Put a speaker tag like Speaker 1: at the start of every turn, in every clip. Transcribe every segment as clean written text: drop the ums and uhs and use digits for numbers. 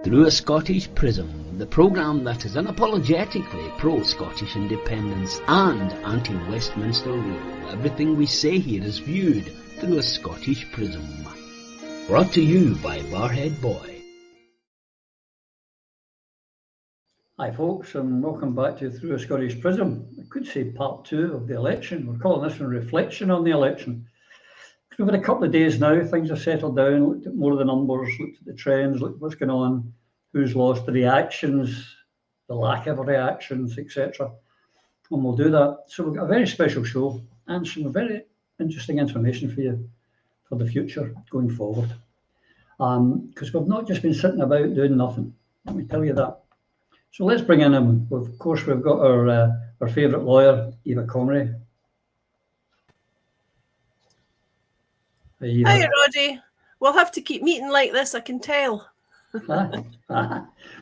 Speaker 1: Through a Scottish Prism, the programme that is unapologetically pro-Scottish independence and anti-Westminster rule. Everything we say here is viewed through a Scottish prism. Brought to you by Barhead Boy.
Speaker 2: Hi folks, and welcome back to Through a Scottish Prism. I could say part 2 of the election. We're calling this one Reflection on the Election. We've had a couple of days now, things have settled down, looked at more of the numbers, looked at the trends, looked at what's going on, who's lost, the reactions, the lack of reactions, etc. And we'll do that. So we've got a very special show and some very interesting information for you for the future going forward. Because we've not just been sitting about doing nothing, let me tell you that. So let's bring in him. Of course, we've got our favourite lawyer, Eva Comrie.
Speaker 3: Hi, Roddy. We'll have to keep meeting like this, I can tell.
Speaker 2: Well,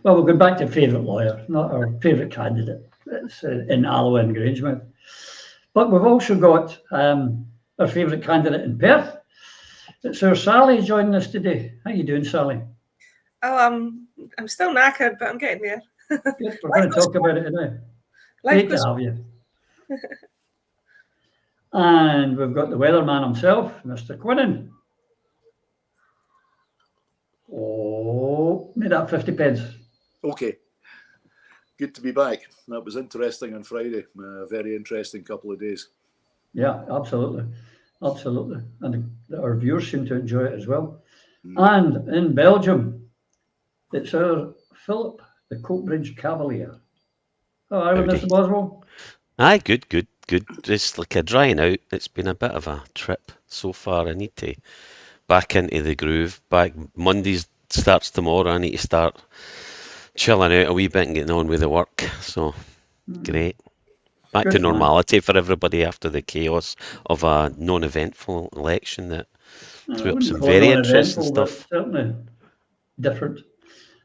Speaker 2: we're going back to favourite lawyer, not our favourite candidate. It's in Alloa and Grangemouth. But we've also got our favourite candidate in Perth. It's our Sally joining us today. How you doing, Sally?
Speaker 4: Oh, I'm still knackered, but I'm getting there.
Speaker 2: Good, we're going to talk about it today. Great to have you. And we've got the weatherman himself, Mr. Quinnan. Oh, made that 50 pence.
Speaker 5: Okay. Good to be back. That was interesting on Friday. Very interesting couple of days.
Speaker 2: Yeah, absolutely. Absolutely. And our viewers seem to enjoy it as well. And in Belgium, it's our Philip, the Coatbridge Cavalier. How are we, Mr. Boswell?
Speaker 6: Aye, good. It's like a drying out. It's been a bit of a trip so far. I need to back into the groove. Monday starts tomorrow. I need to start chilling out a wee bit and getting on with the work. So, great. Back
Speaker 2: Good
Speaker 6: to
Speaker 2: man.
Speaker 6: normality for everybody after the chaos of a non-eventful election that threw up some very interesting stuff.
Speaker 2: Certainly different.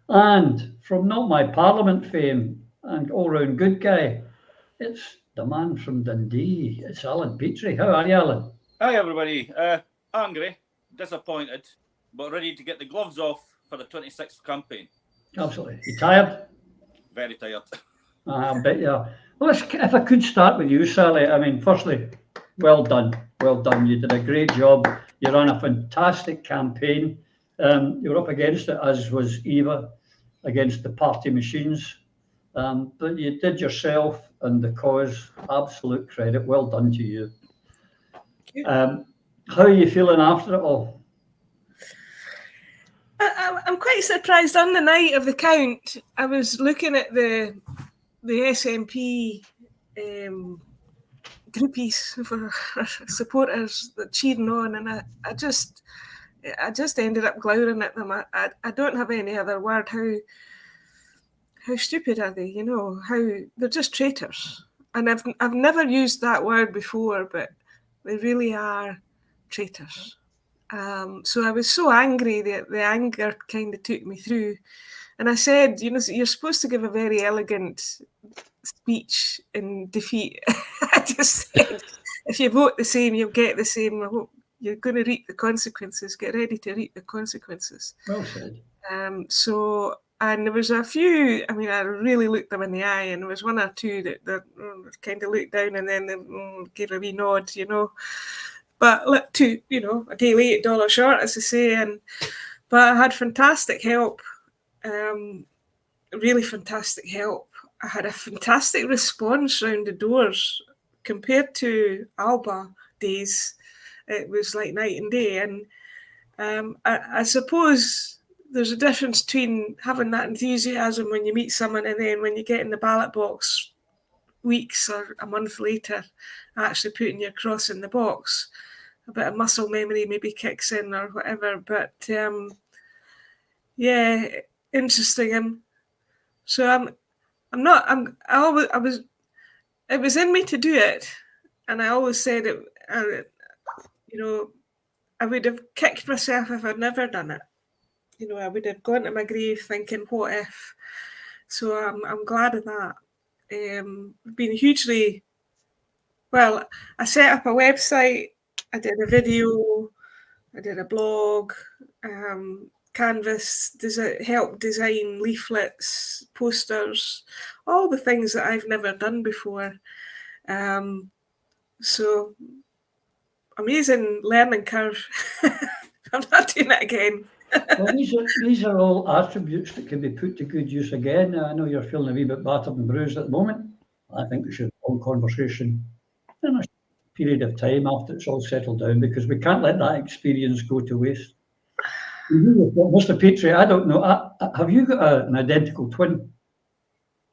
Speaker 2: And from Not My Parliament fame and all-round good guy, it's the man from Dundee. It's Alan Petrie. How are you, Alan?
Speaker 7: Hi, everybody. Angry, disappointed, but ready to get the gloves off for the 26th campaign.
Speaker 2: Absolutely. You tired?
Speaker 7: Very tired.
Speaker 2: I bet you are. Well, if I could start with you, Sally. I mean, firstly, well done. Well done. You did a great job. You ran a fantastic campaign. You were up against it, as was Eva, against the party machines. But you did yourself and the cause absolute credit. Well done to you. How are you feeling after it all?
Speaker 4: I'm quite surprised. On the night of the count, I was looking at the SNP groupies for supporters that cheering on, and I just ended up glowering at them. I don't have any other word. How stupid are they? You know, how they're just traitors. And I've never used that word before, but they really are traitors. So I was so angry that the anger kind of took me through. And I said, you know, you're supposed to give a very elegant speech in defeat. I just said, if you vote the same, you'll get the same. I hope you're going to reap the consequences. Get ready to reap the consequences.
Speaker 2: Well said.
Speaker 4: And there was a few, I mean, I really looked them in the eye, and there was one or two that kind of looked down and then they gave a wee nod, you know. But look, a day late, dollar short, as they say. But I had fantastic help, really fantastic help. I had a fantastic response round the doors compared to Alba days. It was like night and day. And I suppose there's a difference between having that enthusiasm when you meet someone and then when you get in the ballot box weeks or a month later, actually putting your cross in the box. A bit of muscle memory maybe kicks in or whatever. But yeah, interesting. So it was in me to do it. And I always said it, I would have kicked myself if I'd never done it. You know, I would have gone to my grave thinking, what if? So I'm glad of that. Been hugely, well, I set up a website, I did a video, I did a blog, canvas, help design leaflets, posters, all the things that I've never done before. So amazing learning curve. I'm not doing it again.
Speaker 2: Well, these are all attributes that can be put to good use again. I know you're feeling a wee bit battered and bruised at the moment. I think we should hold conversation in a period of time after it's all settled down, because we can't let that experience go to waste. Mr. Petrie, I don't know, have you got an identical twin?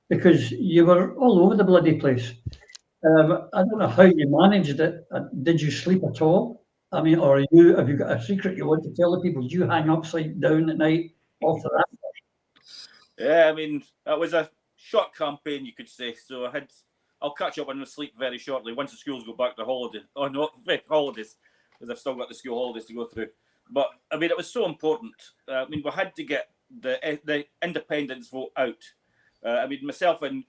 Speaker 2: Because you were all over the bloody place. I don't know how you managed it. Did you sleep at all? I mean, or have you got a secret you want to tell the people? Do you hang upside down at night after that?
Speaker 7: Yeah, I mean, it was a short campaign, you could say. So I'll catch up on the sleep very shortly once the schools go back to holidays. Oh, no, holidays, because I've still got the school holidays to go through. But, I mean, it was so important. I mean, we had to get the independence vote out. I mean, myself and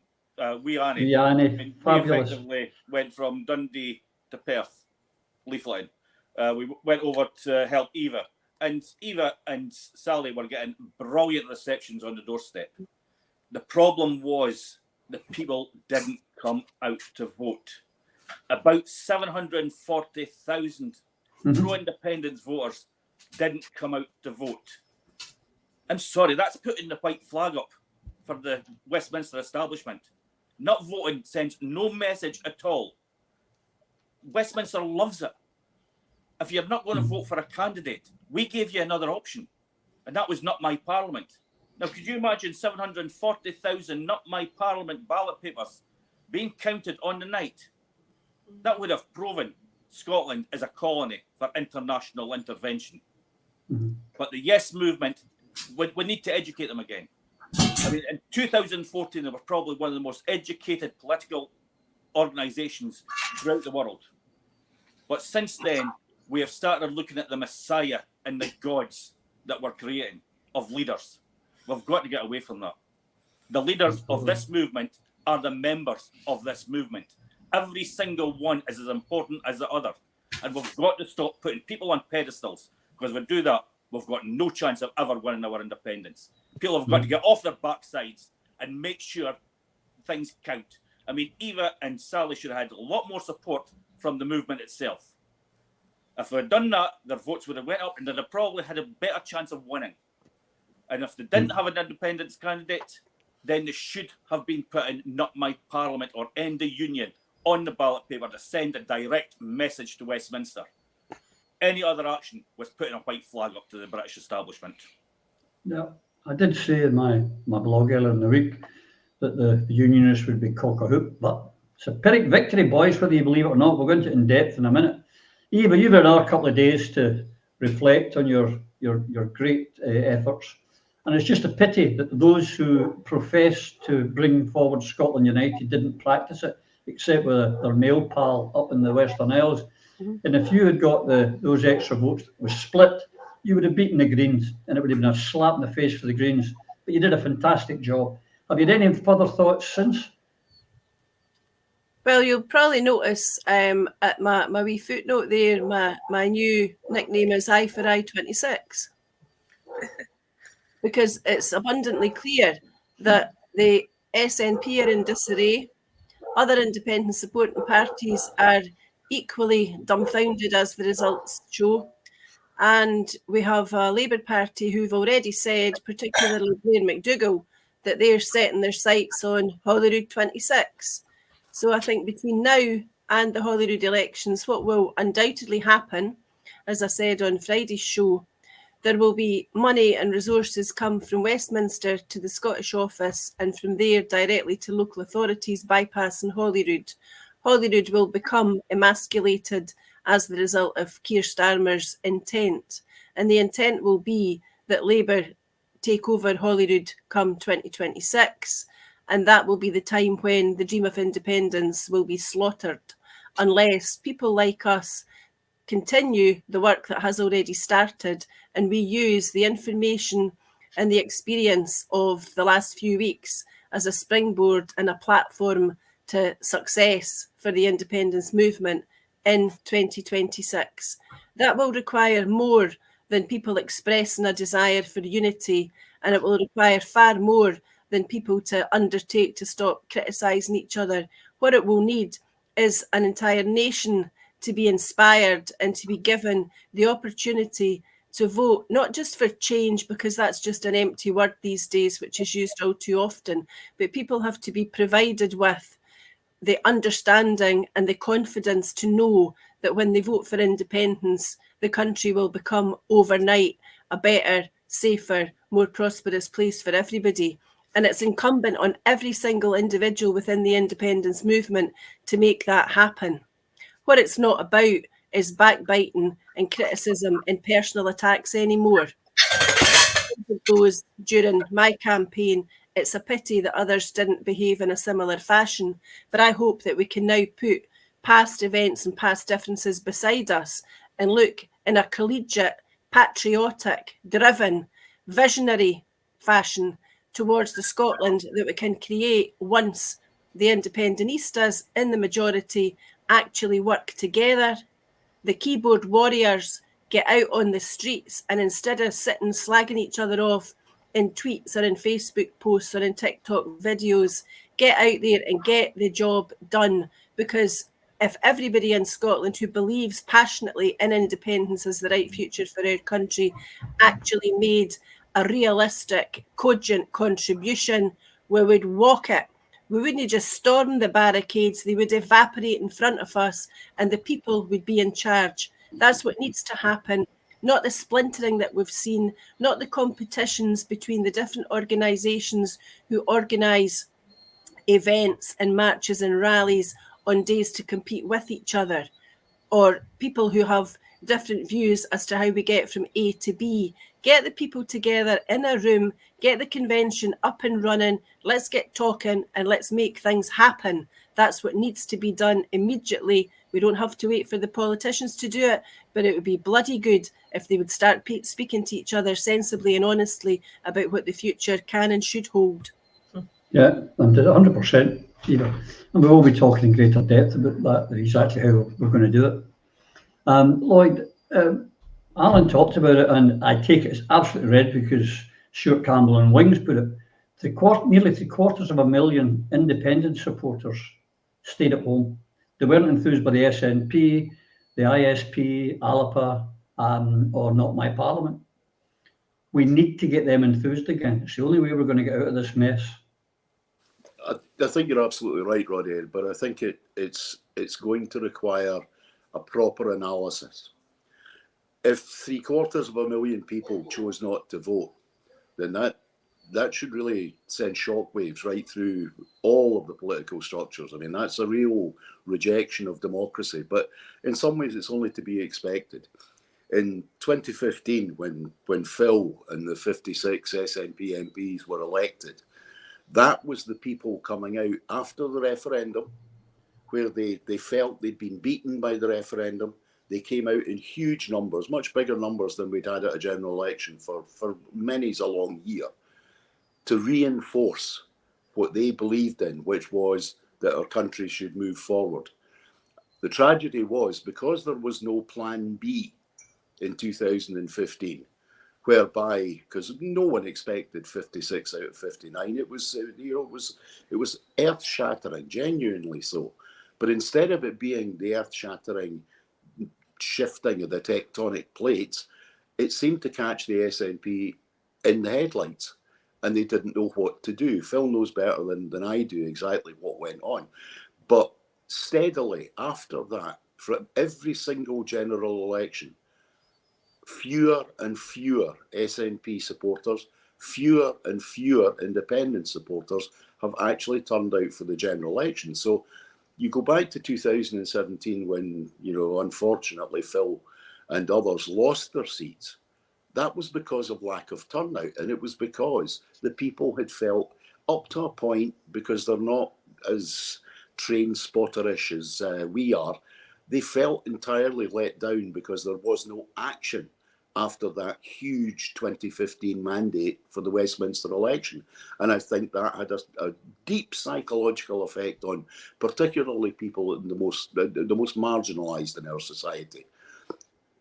Speaker 7: we effectively went from Dundee to Perth, leafleting. We went over to help Eva. And Eva and Sally were getting brilliant receptions on the doorstep. The problem was the people didn't come out to vote. About 740,000 pro-independence voters didn't come out to vote. I'm sorry, that's putting the white flag up for the Westminster establishment. Not voting sends no message at all. Westminster loves it. If you're not going to vote for a candidate, we gave you another option, and that was not my parliament. Now, could you imagine 740,000 not my parliament ballot papers being counted on the night? That would have proven Scotland is a colony for international intervention. But the Yes movement, we need to educate them again. I mean, in 2014, they were probably one of the most educated political organisations throughout the world. But since then, we have started looking at the Messiah and the gods that we're creating of leaders. We've got to get away from that. The leaders of this movement are the members of this movement. Every single one is as important as the other. And we've got to stop putting people on pedestals, because if we do that, we've got no chance of ever winning our independence. People have got to get off their backsides and make sure things count. I mean, Eva and Sally should have had a lot more support from the movement itself. If they'd done that, their votes would have went up and they'd have probably had a better chance of winning. And if they didn't have an independence candidate, then they should have been putting Not My Parliament or End the Union on the ballot paper to send a direct message to Westminster. Any other action was putting a white flag up to the British establishment.
Speaker 2: Yeah, I did say in my blog earlier in the week that the Unionists would be cock a hoop, but it's a Pyrrhic victory, boys, whether you believe it or not. We'll go into it in depth in a minute. Eva, you've had another couple of days to reflect on your great efforts. And it's just a pity that those who profess to bring forward Scotland United didn't practice it, except with their male pal up in the Western Isles. And if you had got those extra votes that was split, you would have beaten the Greens, and it would have been a slap in the face for the Greens. But you did a fantastic job. Have you had any further thoughts since?
Speaker 3: Well, you'll probably notice at my wee footnote there, my new nickname is I for I-26. Because it's abundantly clear that the SNP are in disarray. Other independent supporting parties are equally dumbfounded, as the results show. And we have a Labour Party who've already said, particularly Blair McDougall, that they're setting their sights on Holyrood 26. So I think between now and the Holyrood elections, what will undoubtedly happen, as I said on Friday's show, there will be money and resources come from Westminster to the Scottish office and from there directly to local authorities bypassing Holyrood. Holyrood will become emasculated as the result of Keir Starmer's intent. And the intent will be that Labour take over Holyrood come 2026. And that will be the time when the dream of independence will be slaughtered, unless people like us continue the work that has already started and we use the information and the experience of the last few weeks as a springboard and a platform to success for the independence movement in 2026. That will require more than people expressing a desire for unity, and it will require far more than people to undertake to stop criticising each other. What it will need is an entire nation to be inspired and to be given the opportunity to vote, not just for change, because that's just an empty word these days, which is used all too often, but people have to be provided with the understanding and the confidence to know that when they vote for independence, the country will become overnight a better, safer, more prosperous place for everybody. And it's incumbent on every single individual within the independence movement to make that happen. What it's not about is backbiting and criticism and personal attacks anymore. Those during my campaign, it's a pity that others didn't behave in a similar fashion, but I hope that we can now put past events and past differences beside us and look in a collegiate, patriotic, driven, visionary fashion towards the Scotland that we can create once the independentistas in the majority actually work together. The keyboard warriors get out on the streets, and instead of sitting slagging each other off in tweets or in Facebook posts or in TikTok videos, get out there and get the job done. Because if everybody in Scotland who believes passionately in independence as the right future for our country actually made a realistic, cogent contribution, we would walk it. We wouldn't just storm the barricades, they would evaporate in front of us and the people would be in charge. That's what needs to happen, not the splintering that we've seen, not the competitions between the different organisations who organise events and marches and rallies on days to compete with each other, or people who have different views as to how we get from A to B. Get the people together in a room, get the convention up and running, let's get talking and let's make things happen. That's what needs to be done immediately. We don't have to wait for the politicians to do it, but it would be bloody good if they would start speaking to each other sensibly and honestly about what the future can and should hold.
Speaker 2: Yeah, and 100%, and we will be talking in greater depth about that, exactly how we're going to do it. Lloyd, Alan talked about it, and I take it as absolutely read because Stuart Campbell and Wings put it. Nearly 750,000 independent supporters stayed at home. They weren't enthused by the SNP, the ISP, ALPA, or Not My Parliament. We need to get them enthused again. It's the only way we're going to get out of this mess.
Speaker 5: I think you're absolutely right, Roddy, but I think it's going to require a proper analysis. If 750,000 people chose not to vote, then that should really send shockwaves right through all of the political structures. I mean, that's a real rejection of democracy, but in some ways it's only to be expected. In 2015, when Phil and the 56 SNP MPs were elected, that was the people coming out after the referendum, where they felt they'd been beaten by the referendum. They came out in huge numbers, much bigger numbers than we'd had at a general election for many's a long year, to reinforce what they believed in, which was that our country should move forward. The tragedy was, because there was no plan B in 2015, whereby, because no one expected 56 out of 59, it was earth-shattering, genuinely so. But instead of it being the earth-shattering shifting of the tectonic plates, it seemed to catch the SNP in the headlights, and they didn't know what to do. Phil knows better than I do exactly what went on. But steadily after that, for every single general election, fewer and fewer SNP supporters, fewer and fewer independent supporters have actually turned out for the general election. So you go back to 2017 when, unfortunately Phil and others lost their seats. That was because of lack of turnout, and it was because the people had felt, up to a point, because they're not as trained spotterish as we are, they felt entirely let down because there was no action after that huge 2015 mandate for the Westminster election. And I think that had a deep psychological effect on particularly people in the most marginalised in our society.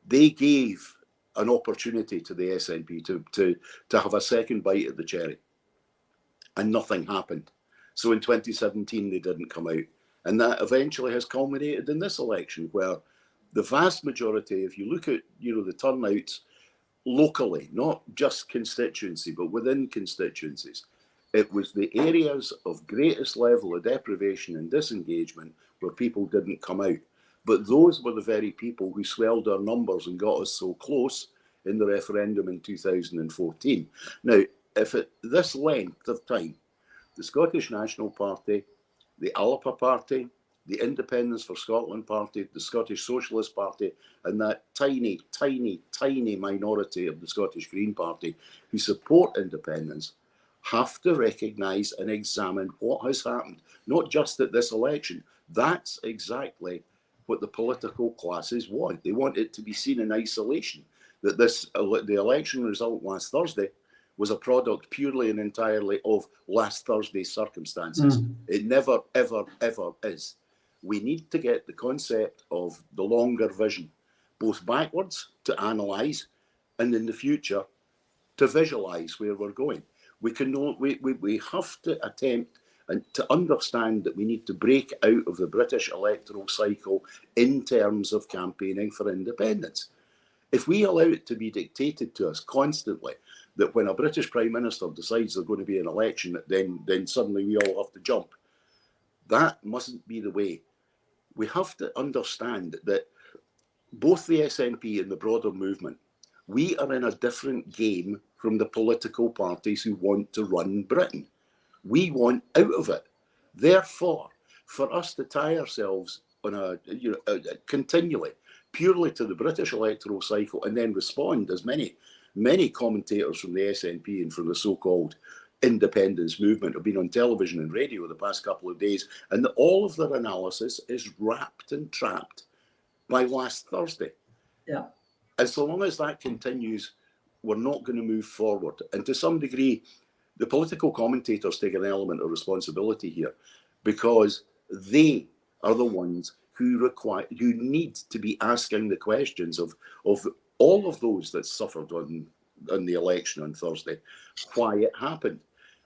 Speaker 5: They gave an opportunity to the SNP to have a second bite at the cherry. And nothing happened. So in 2017, they didn't come out. And that eventually has culminated in this election, where the vast majority, if you look at, the turnouts locally, not just constituency, but within constituencies, it was the areas of greatest level of deprivation and disengagement where people didn't come out. But those were the very people who swelled our numbers and got us so close in the referendum in 2014. Now, if at this length of time, the Scottish National Party, the Alpa Party, the Independence for Scotland Party, the Scottish Socialist Party, and that tiny, tiny, tiny minority of the Scottish Green Party who support independence have to recognise and examine what has happened, not just at this election. That's exactly what the political classes want. They want it to be seen in isolation, that the election result last Thursday was a product purely and entirely of last Thursday's circumstances. It never, ever, ever is. We need to get the concept of the longer vision, both backwards to analyse and in the future to visualise where we're going. We have to attempt and to understand that we need to break out of the British electoral cycle in terms of campaigning for independence. If we allow it to be dictated to us constantly, that when a British Prime Minister decides there's going to be an election, then suddenly we all have to jump. That mustn't be the way. We have to understand that both the SNP and the broader movement, we are in a different game from the political parties who want to run Britain. We want out of it. Therefore, for us to tie ourselves on continually, purely to the British electoral cycle and then respond, as many commentators from the SNP and from the so-called independence movement have been on television and radio the past couple of days, and that all of their analysis is wrapped and trapped by last Thursday.
Speaker 2: Yeah.
Speaker 5: And so long as that continues, we're not going to move forward. And to some degree, the political commentators take an element of responsibility here, because they are the ones who need to be asking the questions of all of those that suffered on the election on Thursday, why it happened,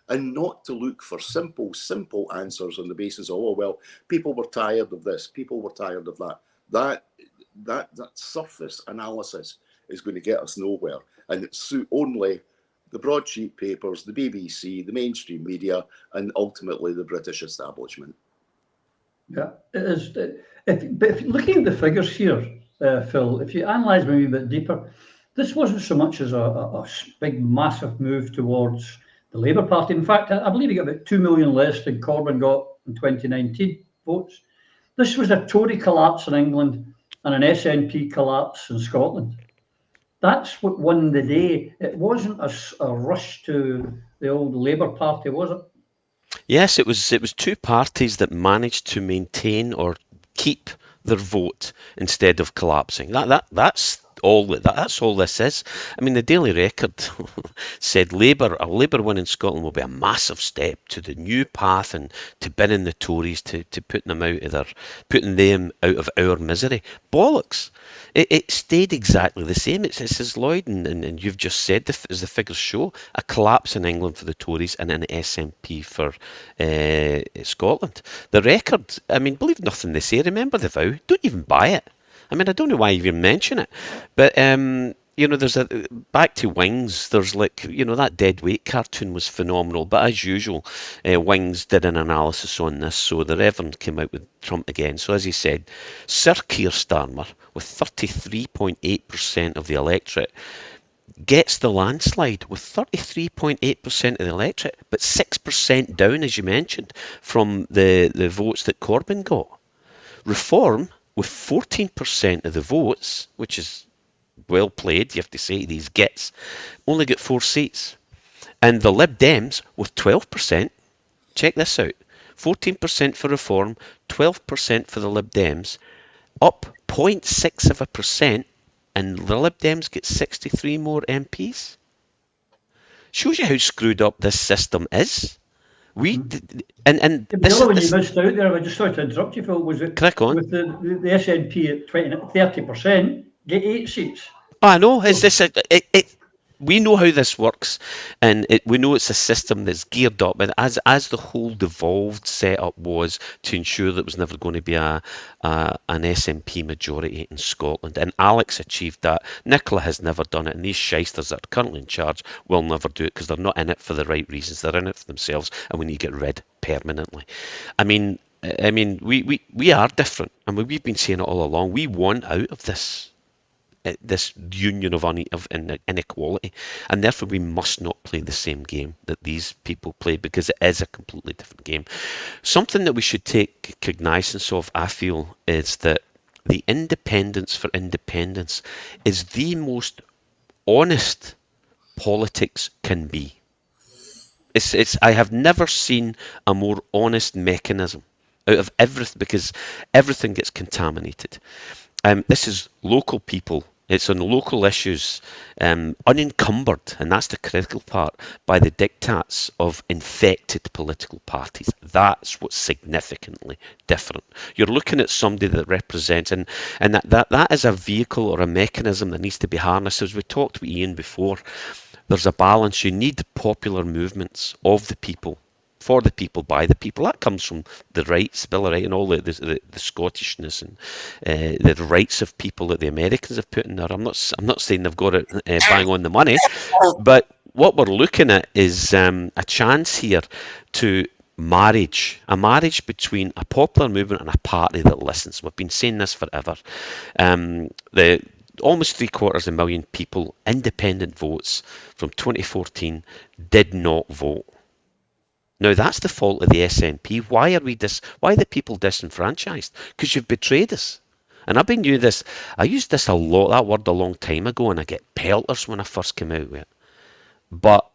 Speaker 5: and not to look for simple answers on the basis of, oh, well, people were tired of this, people were tired of that. That surface analysis is going to get us nowhere, and it's only the broadsheet papers, the BBC, the mainstream media, and ultimately the British establishment.
Speaker 2: Yeah, it is. If looking at the figures here, Phil, if you analyse them a wee bit deeper, this wasn't so much as a big, massive move towards the Labour Party. In fact, I believe he got about 2 million less than Corbyn got in 2019 votes. This was a Tory collapse in England and an SNP collapse in Scotland. That's what won the day. It wasn't a rush to the old Labour Party, was it?
Speaker 6: Yes, it was two parties that managed to maintain or keep their vote instead of collapsing. That's all this is. I mean, the Daily Record said a Labour win in Scotland will be a massive step to the new path and to binning the Tories, to putting them out of our misery. Bollocks. It stayed exactly the same. It's as Lloyd and you've just said, as the figures show, a collapse in England for the Tories and an SNP for Scotland. The Record, I mean, believe nothing they say. Remember the vow. Don't even buy it. I mean, I don't know why you even mention it. But, there's back to Wings, there's that Dead Weight cartoon was phenomenal. But as usual, Wings did an analysis on this. So the Reverend came out with Trump again. So as he said, Sir Keir Starmer, with 33.8% of the electorate, gets the landslide with 33.8% of the electorate, but 6% down, as you mentioned, from the votes that Corbyn got. Reform, with 14% of the votes, which is well played, you have to say, these gits, only get 4 seats. And the Lib Dems, with 12%, check this out, 14% for Reform, 12% for the Lib Dems, up 0.6%, and the Lib Dems get 63 more MPs. Shows you how screwed up this system is.
Speaker 2: The other one you missed out there, I just sorry to interrupt you, Phil, was it
Speaker 6: crack on.
Speaker 2: With the SNP at 30%, get 8 seats.
Speaker 6: I know. Is this we know how this works, and we know it's a system that's geared up, and as the whole devolved setup was to ensure that it was never going to be an SNP majority in Scotland, and Alex achieved that. Nicola has never done it, and these shysters that are currently in charge will never do it because they're not in it for the right reasons. They're in it for themselves, and we need to get rid permanently. I mean, we are different. I mean, we've been saying it all along. We want out of this union of inequality, and therefore we must not play the same game that these people play, because it is a completely different game. Something that we should take cognizance of, I feel, is that the independence for independence is the most honest politics can be. I have never seen a more honest mechanism out of everything, because everything gets contaminated. This is local people. It's on local issues, unencumbered, and that's the critical part, by the diktats of infected political parties. That's what's significantly different. You're looking at somebody that represents, and that is a vehicle or a mechanism that needs to be harnessed. As we talked with Ian before, there's a balance. You need popular movements of the people, for the people, by the people. That comes from the rights, Bill of Rights, and all the Scottishness and the rights of people that the Americans have put in there. I'm not saying they've got it bang on the money, but what we're looking at is a chance here to a marriage between a popular movement and a party that listens. We've been saying this forever. The almost 750,000 people, independent votes from 2014, did not vote. Now, that's the fault of the SNP. Why are the people disenfranchised? Because you've betrayed us. And I used this a lot, that word, a long time ago, and I get pelters when I first came out with it. But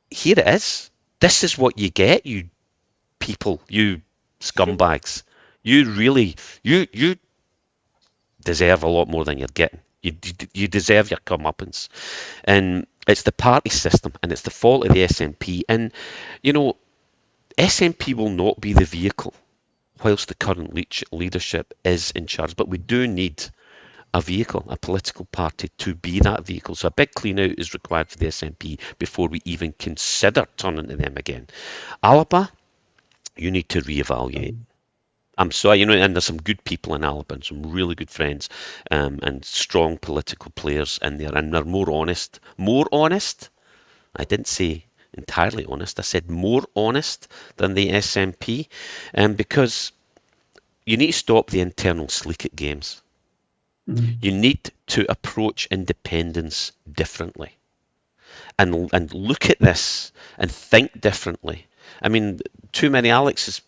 Speaker 6: here it is. This is what you get, you people, you scumbags. You deserve a lot more than you're getting. You deserve your comeuppance. And it's the party system, and it's the fault of the SNP. And, SNP will not be the vehicle whilst the current leadership is in charge, but we do need a vehicle, a political party, to be that vehicle. So a big clean out is required for the SNP before we even consider turning to them again. Alba, you need to reevaluate. I'm sorry, and there's some good people in Alba, and some really good friends, and strong political players in there, and they're more honest. More honest? I didn't say entirely honest. I said more honest than the SNP, because you need to stop the internal sleek-it games. You need to approach independence differently, and look at this and think differently. I mean, too many. Alex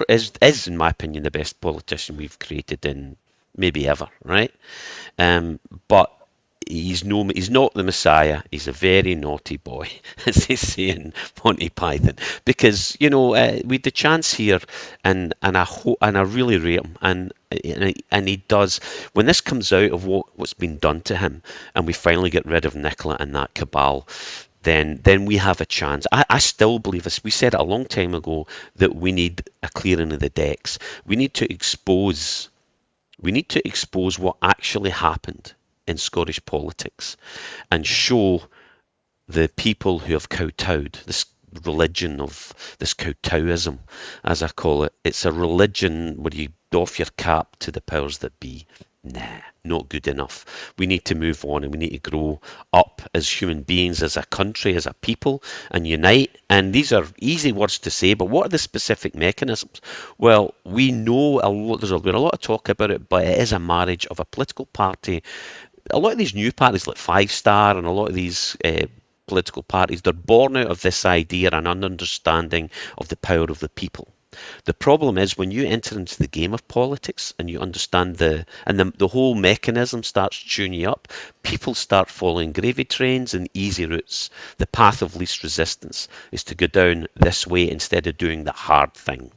Speaker 6: is, in my opinion, the best politician we've created in maybe ever, right? But he's not the Messiah. He's a very naughty boy, as they say in Monty Python. Because we had the chance here, and I really rate him, and he does. When this comes out of what's been done to him, and we finally get rid of Nicola and that cabal, then we have a chance. I still believe this. We said it a long time ago that we need a clearing of the decks. We need to expose what actually happened in Scottish politics, and show the people who have kowtowed, this religion of this kowtowism, as I call it. It's a religion where you doff your cap to the powers that be. Nah, not good enough. We need to move on, and we need to grow up as human beings, as a country, as a people, and unite. And these are easy words to say, but what are the specific mechanisms? Well, we know there's been a lot of talk about it, but it is a marriage of a political party. A lot of these new parties, like Five Star, and a lot of these political parties, they're born out of this idea and an understanding of the power of the people. The problem is when you enter into the game of politics and you understand the whole mechanism starts tuning you up, people start following gravy trains and easy routes. The path of least resistance is to go down this way instead of doing the hard thing.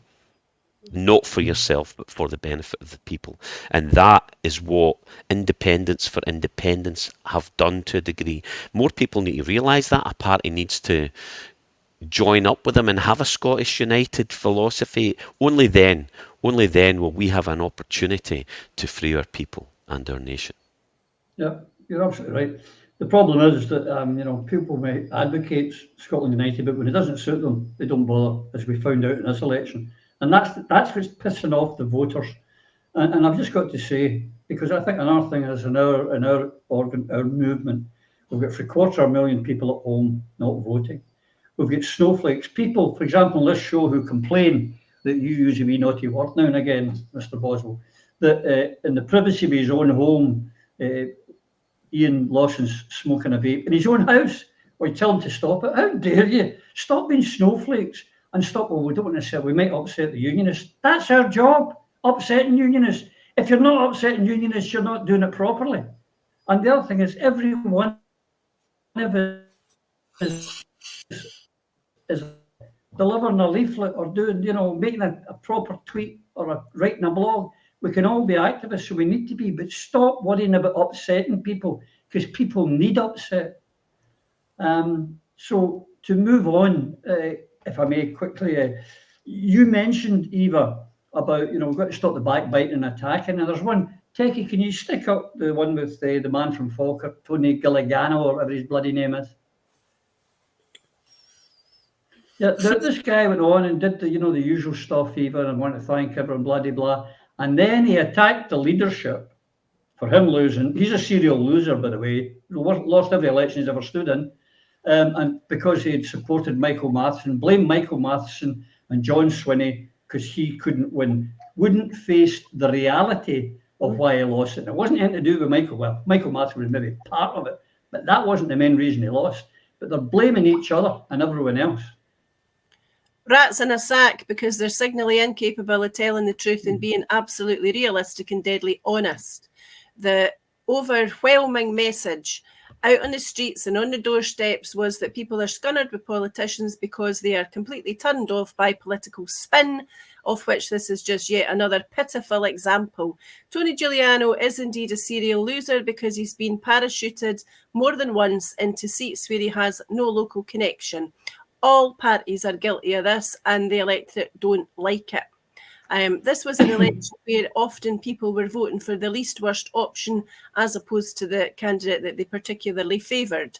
Speaker 6: Not for yourself, but for the benefit of the people. And that is what independence for independence have done to a degree. More people need to realise that. A party needs to join up with them and have a Scottish United philosophy. Only then will we have an opportunity to free our people and our nation.
Speaker 2: Yeah, you're absolutely right. The problem is that people may advocate Scotland United, but when it doesn't suit them, they don't bother, as we found out in this election, and that's what's pissing off the voters. And I've just got to say, because I think another thing is in our movement, we've got 750,000 people at home not voting. We've got snowflakes, people, for example, on this show who complain that you use a wee naughty word now and again, Mr. Boswell, that in the privacy of his own home, Ian Lawson's smoking a vape in his own house, or you tell him to stop it. How dare you? Stop being snowflakes and stop, well, we don't want to say, we might upset the unionists. That's our job, upsetting unionists. If you're not upsetting unionists, you're not doing it properly. And the other thing is, every one of us is delivering a leaflet or doing, making a proper tweet or writing a blog. We can all be activists, so we need to be, but stop worrying about upsetting people, because people need upset. So to move on, if I may quickly, you mentioned, Eva, about, we've got to stop the backbiting and attacking. And there's one, Techie, can you stick up the one with the man from Falkirk, Tony Gilligano, or whatever his bloody name is? Yeah, this guy went on and did the usual stuff, Eva, and wanted to thank everyone, blah, blah, blah. And then he attacked the leadership for him losing. He's a serial loser, by the way. Lost every election he's ever stood in. And because he had supported Michael Matheson, blamed Michael Matheson and John Swinney because he couldn't win, wouldn't face the reality of why he lost it. And it wasn't anything to do with Michael. Well, Michael Matheson was maybe part of it, but that wasn't the main reason he lost. But they're blaming each other and everyone else.
Speaker 3: Rats in a sack, because they're signally incapable of telling the truth and being absolutely realistic and deadly honest. The overwhelming message out on the streets and on the doorsteps was that people are scunnered with politicians because they are completely turned off by political spin, of which this is just yet another pitiful example. Tony Giuliano is indeed a serial loser because he's been parachuted more than once into seats where he has no local connection. All parties are guilty of this, and the electorate don't like it. This was an election where often people were voting for the least worst option as opposed to the candidate that they particularly favoured.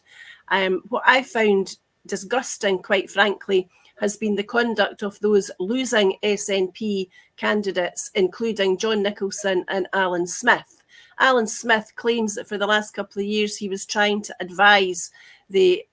Speaker 3: What I found disgusting, quite frankly, has been the conduct of those losing SNP candidates, including John Nicholson and Alan Smith. Alan Smith claims that for the last couple of years he was trying to advise the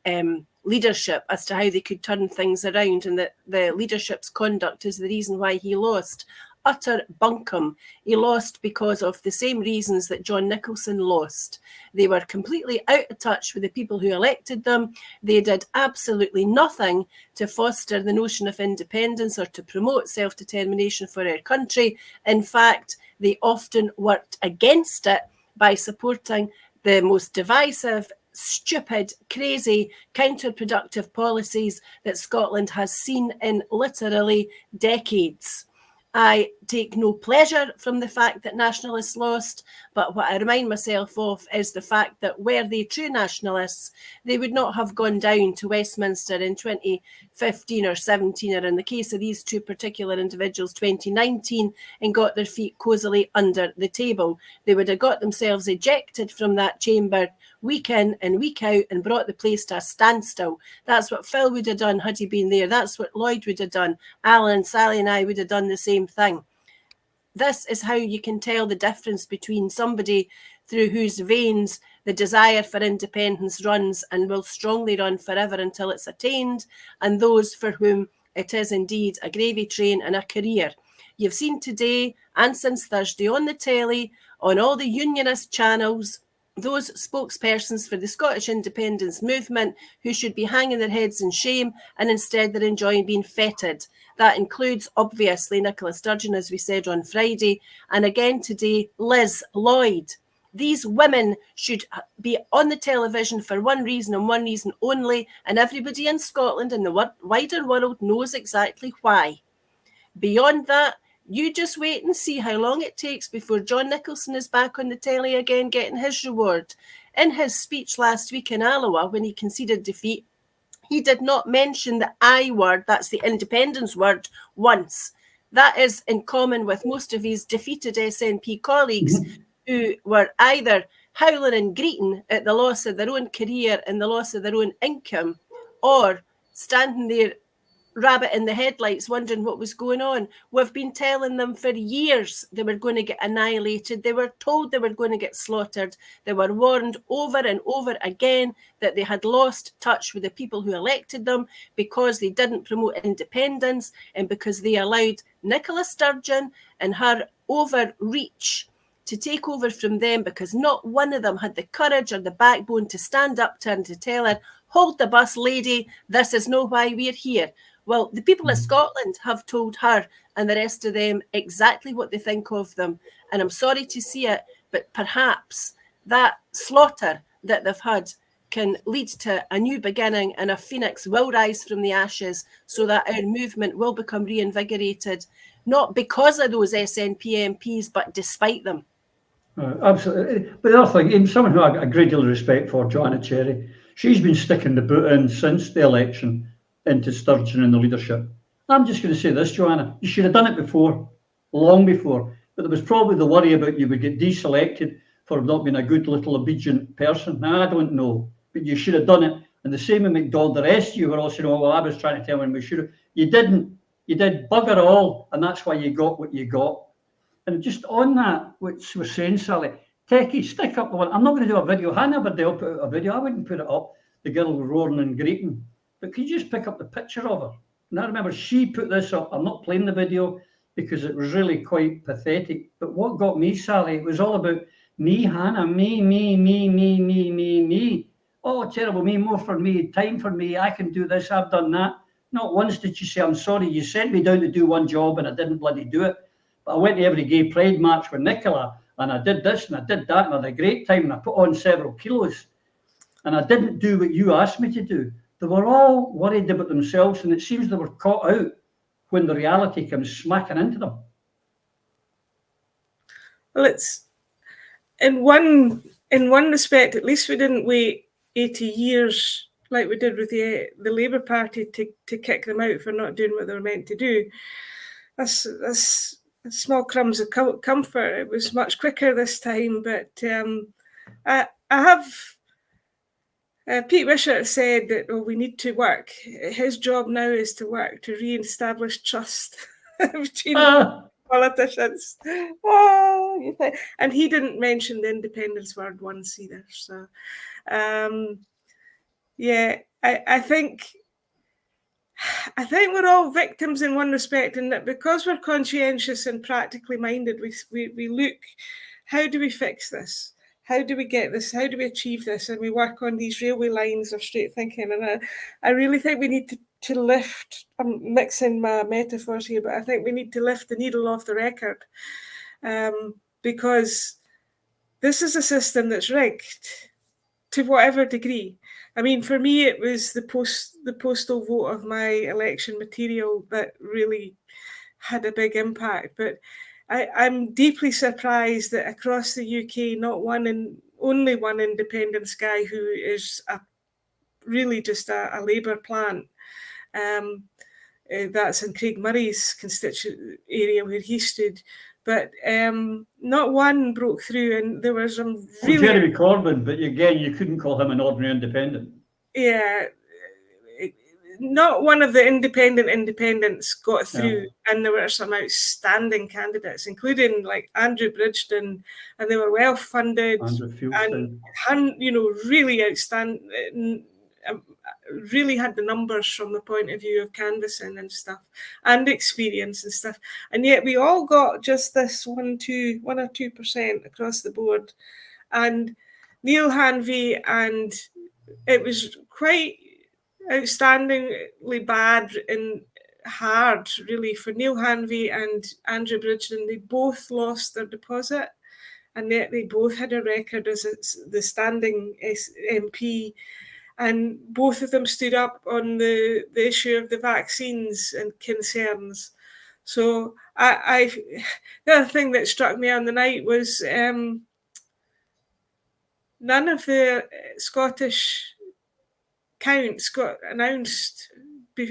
Speaker 3: leadership as to how they could turn things around, and that the leadership's conduct is the reason why he lost. Utter bunkum. He lost because of the same reasons that John Nicholson lost. They were completely out of touch with the people who elected them. They did absolutely nothing to foster the notion of independence or to promote self-determination for our country. In fact, they often worked against it by supporting the most divisive, stupid, crazy, counterproductive policies that Scotland has seen in literally decades. I take no pleasure from the fact that nationalists lost, but what I remind myself of is the fact that were they true nationalists, they would not have gone down to Westminster in 2015 or 17, or in the case of these two particular individuals, 2019, and got their feet cosily under the table. They would have got themselves ejected from that chamber week in and week out and brought the place to a standstill. That's what Phil would have done had he been there. That's what Lloyd would have done. Alan, Sally and I would have done the same thing. This is how you can tell the difference between somebody through whose veins the desire for independence runs and will strongly run forever until it's attained, and those for whom it is indeed a gravy train and a career. You've seen today and since Thursday on the telly, on all the unionist channels, those spokespersons for the Scottish independence movement who should be hanging their heads in shame, and instead they're enjoying being feted. That includes, obviously, Nicola Sturgeon, as we said on Friday, and again today, Liz Lloyd. These women should be on the television for one reason and one reason only, and everybody in Scotland and the wider world knows exactly why. Beyond that, you just wait and see how long it takes before John Nicholson is back on the telly again getting his reward. In his speech last week in Alloa, when he conceded defeat, he did not mention the I word, that's the independence word, once. That is in common with most of his defeated SNP colleagues who were either howling and greeting at the loss of their own career and the loss of their own income, or standing there rabbit in the headlights wondering what was going on. We've been telling them for years they were going to get annihilated. They were told they were going to get slaughtered. They were warned over and over again that they had lost touch with the people who elected them because they didn't promote independence and because they allowed Nicola Sturgeon and her overreach to take over from them, because not one of them had the courage or the backbone to stand up to her and to tell her, hold the bus, lady, this is not why we're here. Well, the people of Scotland have told her and the rest of them exactly what they think of them. And I'm sorry to see it, but perhaps that slaughter that they've had can lead to a new beginning, and a phoenix will rise from the ashes so that our movement will become reinvigorated, not because of those SNP MPs, but despite them.
Speaker 2: Absolutely. But the other thing, someone who I got a great deal of respect for, Joanna Cherry, she's been sticking the boot in since the election into Sturgeon and the leadership. I'm just going to say this, Joanna, you should have done it before, long before, but there was probably the worry about you would get deselected for not being a good little obedient person. Now, I don't know, but you should have done it. And the same with McDonald, the rest of you were all saying, oh, well, I was trying to tell him we should have. You didn't. You did bugger all, and that's why you got what you got. And just on that, which was saying, Sally, Techie, stick up the one. I'm not going to do a video. Hannah Burdell put out a video. I wouldn't put it up. The girl roaring and greeting. But could you just pick up the picture of her? And I remember she put this up. I'm not playing the video because it was really quite pathetic. But what got me, Sally, it was all about me, Hannah, me. Oh, terrible, me, more for me, time for me. I can do this. I've done that. Not once did she say, I'm sorry, you sent me down to do one job and I didn't bloody do it. But I went to every gay pride march with Nicola and I did this and I did that and I had a great time and I put on several kilos. And I didn't do what you asked me to do. They were all worried about themselves, and it seems they were caught out when the reality comes smacking into them.
Speaker 4: Well, it's in one respect, at least we didn't wait 80 years like we did with the Labour Party to kick them out for not doing what they were meant to do. That's small crumbs of comfort. It was much quicker this time, but I have. Pete Wishart said that we need to work. His job now is to work to re-establish trust between politicians. And he didn't mention the independence word once either. So, I think we're all victims in one respect, in that because we're conscientious and practically minded, we look, how do we fix this? How do we get this? How do we achieve this? And we work on these railway lines of straight thinking. And I really think we need to lift, I'm mixing my metaphors here, but I think we need to lift the needle off the record, because this is a system that's rigged to whatever degree. I mean, for me, it was the postal vote of my election material that really had a big impact. But I'm deeply surprised that across the UK, only one independence guy who is really just a Labour plant. That's in Craig Murray's constituent area where he stood. But not one broke through, and there was some really...
Speaker 2: Jeremy Corbyn, but again, you couldn't call him an ordinary independent.
Speaker 4: Yeah, not one of the independents got through, and there were some outstanding candidates, including like Andrew Bridgeton, and they were well funded and really outstanding. Really had the numbers from the point of view of canvassing and stuff, and experience and stuff, and yet we all got just this 1 or 2% across the board. And Neil Hanvey, and it was quite outstandingly bad and hard, really, for Neil Hanvey and Andrew Bridgeton. They both lost their deposit, and yet they both had a record as the standing MP. And both of them stood up on the issue of the vaccines and concerns. So the other thing that struck me on the night was none of the Scottish counts got announced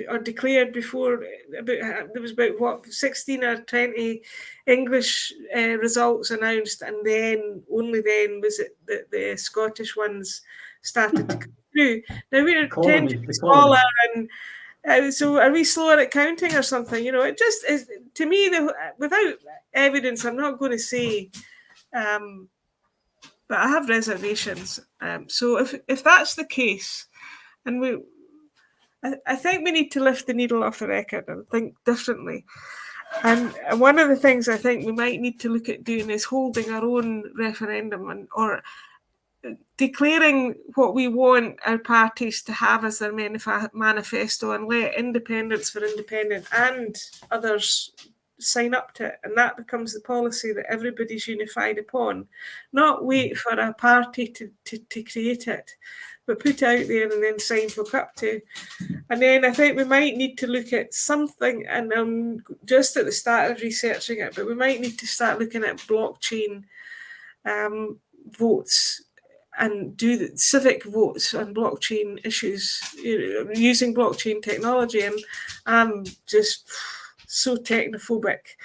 Speaker 4: or declared before, there was about 16 or 20 English results announced, and then only then was it that the Scottish ones started to come through. Now we're 10 smaller, and so are we slower at counting or something? It just is, to me, without evidence, I'm not going to say, but I have reservations. So if that's the case, and I think we need to lift the needle off the record and think differently. And one of the things I think we might need to look at doing is holding our own referendum or declaring what we want our parties to have as their manifesto, and let Independents for Independent and others sign up to it, and that becomes the policy that everybody's unified upon. Not wait for a party to create it, but put it out there and then sign folk up to. And then I think we might need to look at something, and I'm just at the start of researching it, but we might need to start looking at blockchain votes and do the civic votes on blockchain issues, using blockchain technology. And I'm just so technophobic,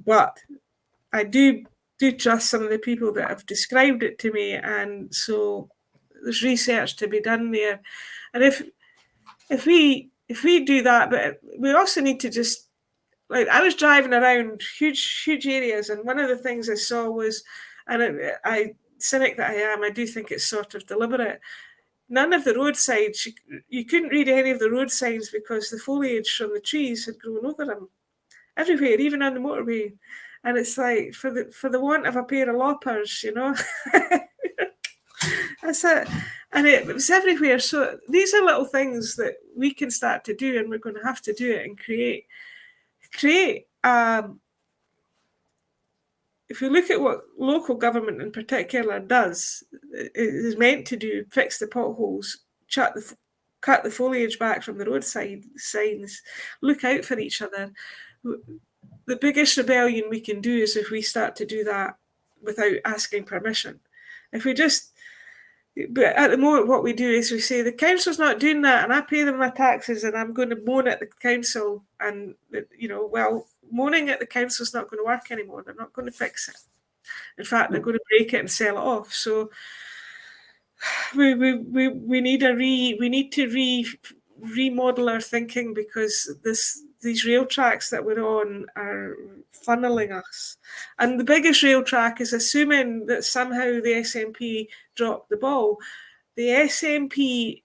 Speaker 4: but I do trust some of the people that have described it to me, and so there's research to be done there. And if we do that, but we also need to just, like, I was driving around huge areas, and one of the things I saw was, and cynic that I am, I do think it's sort of deliberate. None of the roadsides, you couldn't read any of the road signs because the foliage from the trees had grown over them everywhere, even on the motorway. And it's like, for the want of a pair of loppers, that's it. And it was everywhere. So these are little things that we can start to do, and we're going to have to do it and create. If you look at what local government in particular does, it is meant to do: fix the potholes, cut the foliage back from the roadside signs, look out for each other. The biggest rebellion we can do is if we start to do that without asking permission. But at the moment, what we do is we say, the council's not doing that, and I pay them my taxes, and I'm going to moan at the council. And, well, moaning at the council's not going to work anymore. They're not going to fix it. In fact, they're going to break it and sell it off. So we need to remodel our thinking, because these rail tracks that we're on are funneling us. And the biggest rail track is assuming that somehow the SNP dropped the ball. The SNP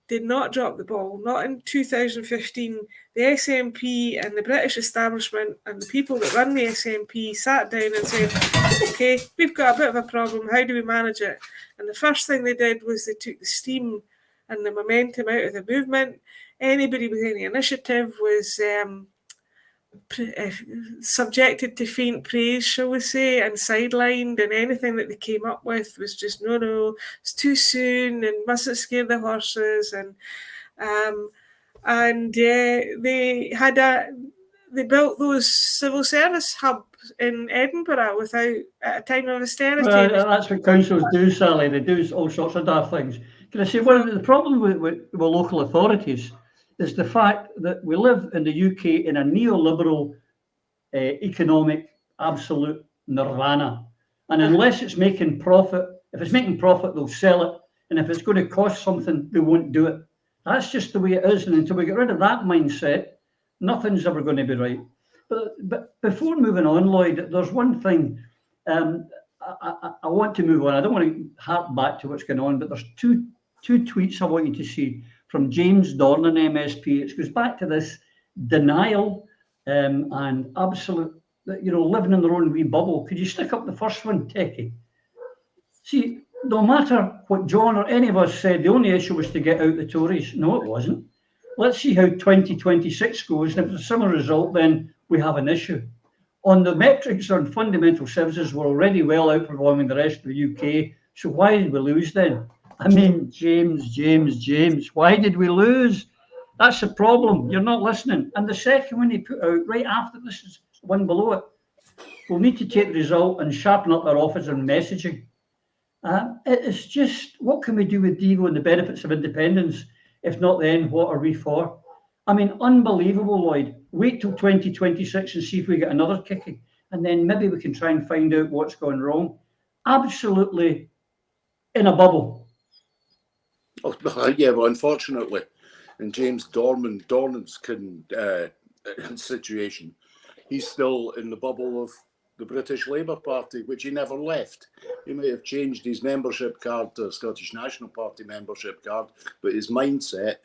Speaker 4: did not drop the ball, not in 2015. The SNP and the British establishment and the people that run the SNP sat down and said, okay, we've got a bit of a problem, how do we manage it? And the first thing they did was they took the steam and the momentum out of the movement. Anybody with any initiative was subjected to faint praise, shall we say, and sidelined, and anything that they came up with was just, no, it's too soon and mustn't scare the horses. And they built those civil service hubs in Edinburgh at a time of austerity.
Speaker 2: Well, that's what councils do, Sally. They do all sorts of daft things. Can I say, one of the problem with local authorities is the fact that we live in the UK in a neoliberal economic absolute nirvana. And unless it's making profit, if it's making profit, they'll sell it. And if it's going to cost something, they won't do it. That's just the way it is. And until we get rid of that mindset, nothing's ever going to be right. But before moving on, Lloyd, there's one thing I want to move on. I don't want to harp back to what's going on, but there's two tweets I want you to see from James Dornan, MSP. It goes back to this denial and absolute, living in their own wee bubble. Could you stick up the first one, Techie? See, no matter what John or any of us said, the only issue was to get out the Tories. No, it wasn't. Let's see how 2026 goes. And if it's a similar result, then we have an issue. On the metrics on fundamental services, we're already well outperforming the rest of the UK. So why did we lose then? I mean, James, why did we lose? That's the problem. You're not listening. And the second one he put out right after this is one below it. We'll need to take the result and sharpen up our offers and messaging. It's just, what can we do with Devo and the benefits of independence? If not, then what are we for? I mean, unbelievable, Lloyd. Wait till 2026 and see if we get another kicking, and then maybe we can try and find out what's gone wrong. Absolutely in a bubble.
Speaker 5: Oh, yeah, well, unfortunately, in James Dornan's situation, he's still in the bubble of the British Labour Party, which he never left. He may have changed his membership card to a Scottish National Party membership card, but his mindset,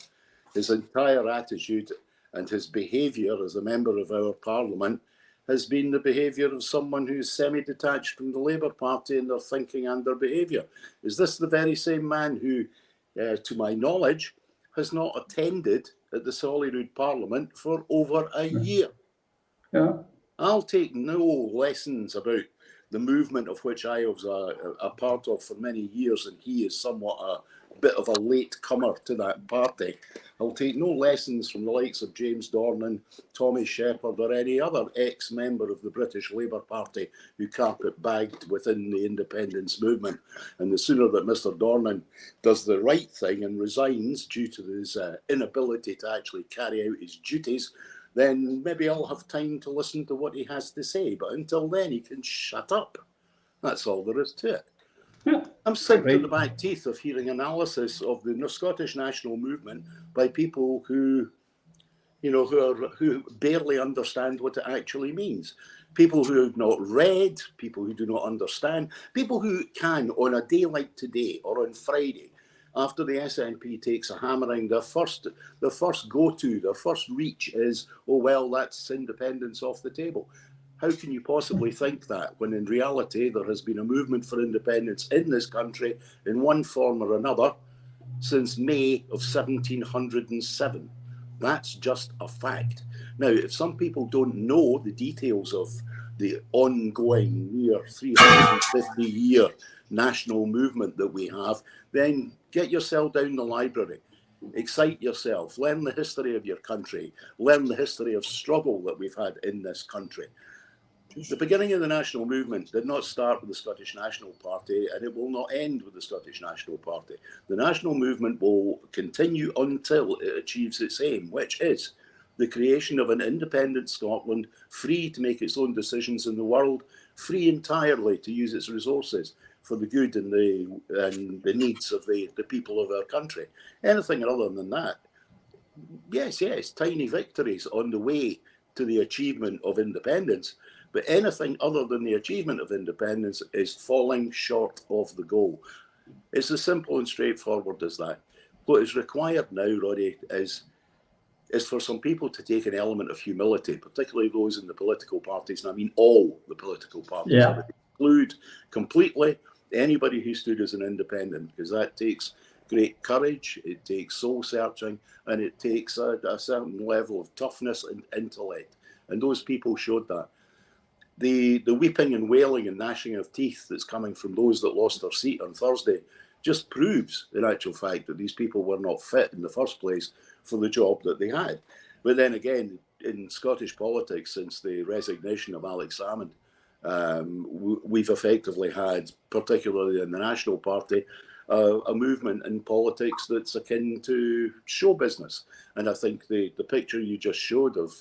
Speaker 5: his entire attitude and his behaviour as a member of our Parliament has been the behaviour of someone who's semi-detached from the Labour Party in their thinking and their behaviour. Is this the very same man who, to my knowledge, has not attended at the Holyrood Parliament for over a year?
Speaker 2: Yeah.
Speaker 5: I'll take no lessons about the movement of which I was a part of for many years, and he is somewhat a bit of a late comer to that party. I'll take no lessons from the likes of James Dornan, Tommy Shepherd, or any other ex-member of the British Labour Party who carpet-bagged within the independence movement. And the sooner that Mr. Dornan does the right thing and resigns due to his inability to actually carry out his duties, then maybe I'll have time to listen to what he has to say. But until then, he can shut up. That's all there is to it.
Speaker 2: Yeah.
Speaker 5: I'm sick to the back teeth of hearing analysis of the Scottish national movement by people who barely understand what it actually means. People who have not read, people who do not understand, people who can, on a day like today or on Friday, after the SNP takes a hammering, their first go-to, their first reach is, oh, well, that's independence off the table. How can you possibly think that when in reality there has been a movement for independence in this country in one form or another since May of 1707? That's just a fact. Now, if some people don't know the details of the ongoing near 350-year national movement that we have, then get yourself down the library, excite yourself, learn the history of your country, learn the history of struggle that we've had in this country. The beginning of the national movement did not start with the Scottish National Party, and it will not end with the Scottish National Party. The national movement will continue until it achieves its aim, which is the creation of an independent Scotland, free to make its own decisions in the world, free entirely to use its resources for the good and the needs of the people of our country. Anything other than that, yes, tiny victories on the way to the achievement of independence, but anything other than the achievement of independence is falling short of the goal. It's as simple and straightforward as that. What is required now, Roddy, is for some people to take an element of humility, particularly those in the political parties, and I mean all the political parties.
Speaker 2: Yeah.
Speaker 5: I would include completely anybody who stood as an independent, because that takes great courage, it takes soul searching, and it takes a certain level of toughness and intellect. And those people showed that. The weeping and wailing and gnashing of teeth that's coming from those that lost their seat on Thursday just proves, in actual fact, that these people were not fit in the first place for the job that they had. But then again, in Scottish politics, since the resignation of Alex Salmond, we've effectively had, particularly in the National Party, a movement in politics that's akin to show business. And I think the picture you just showed of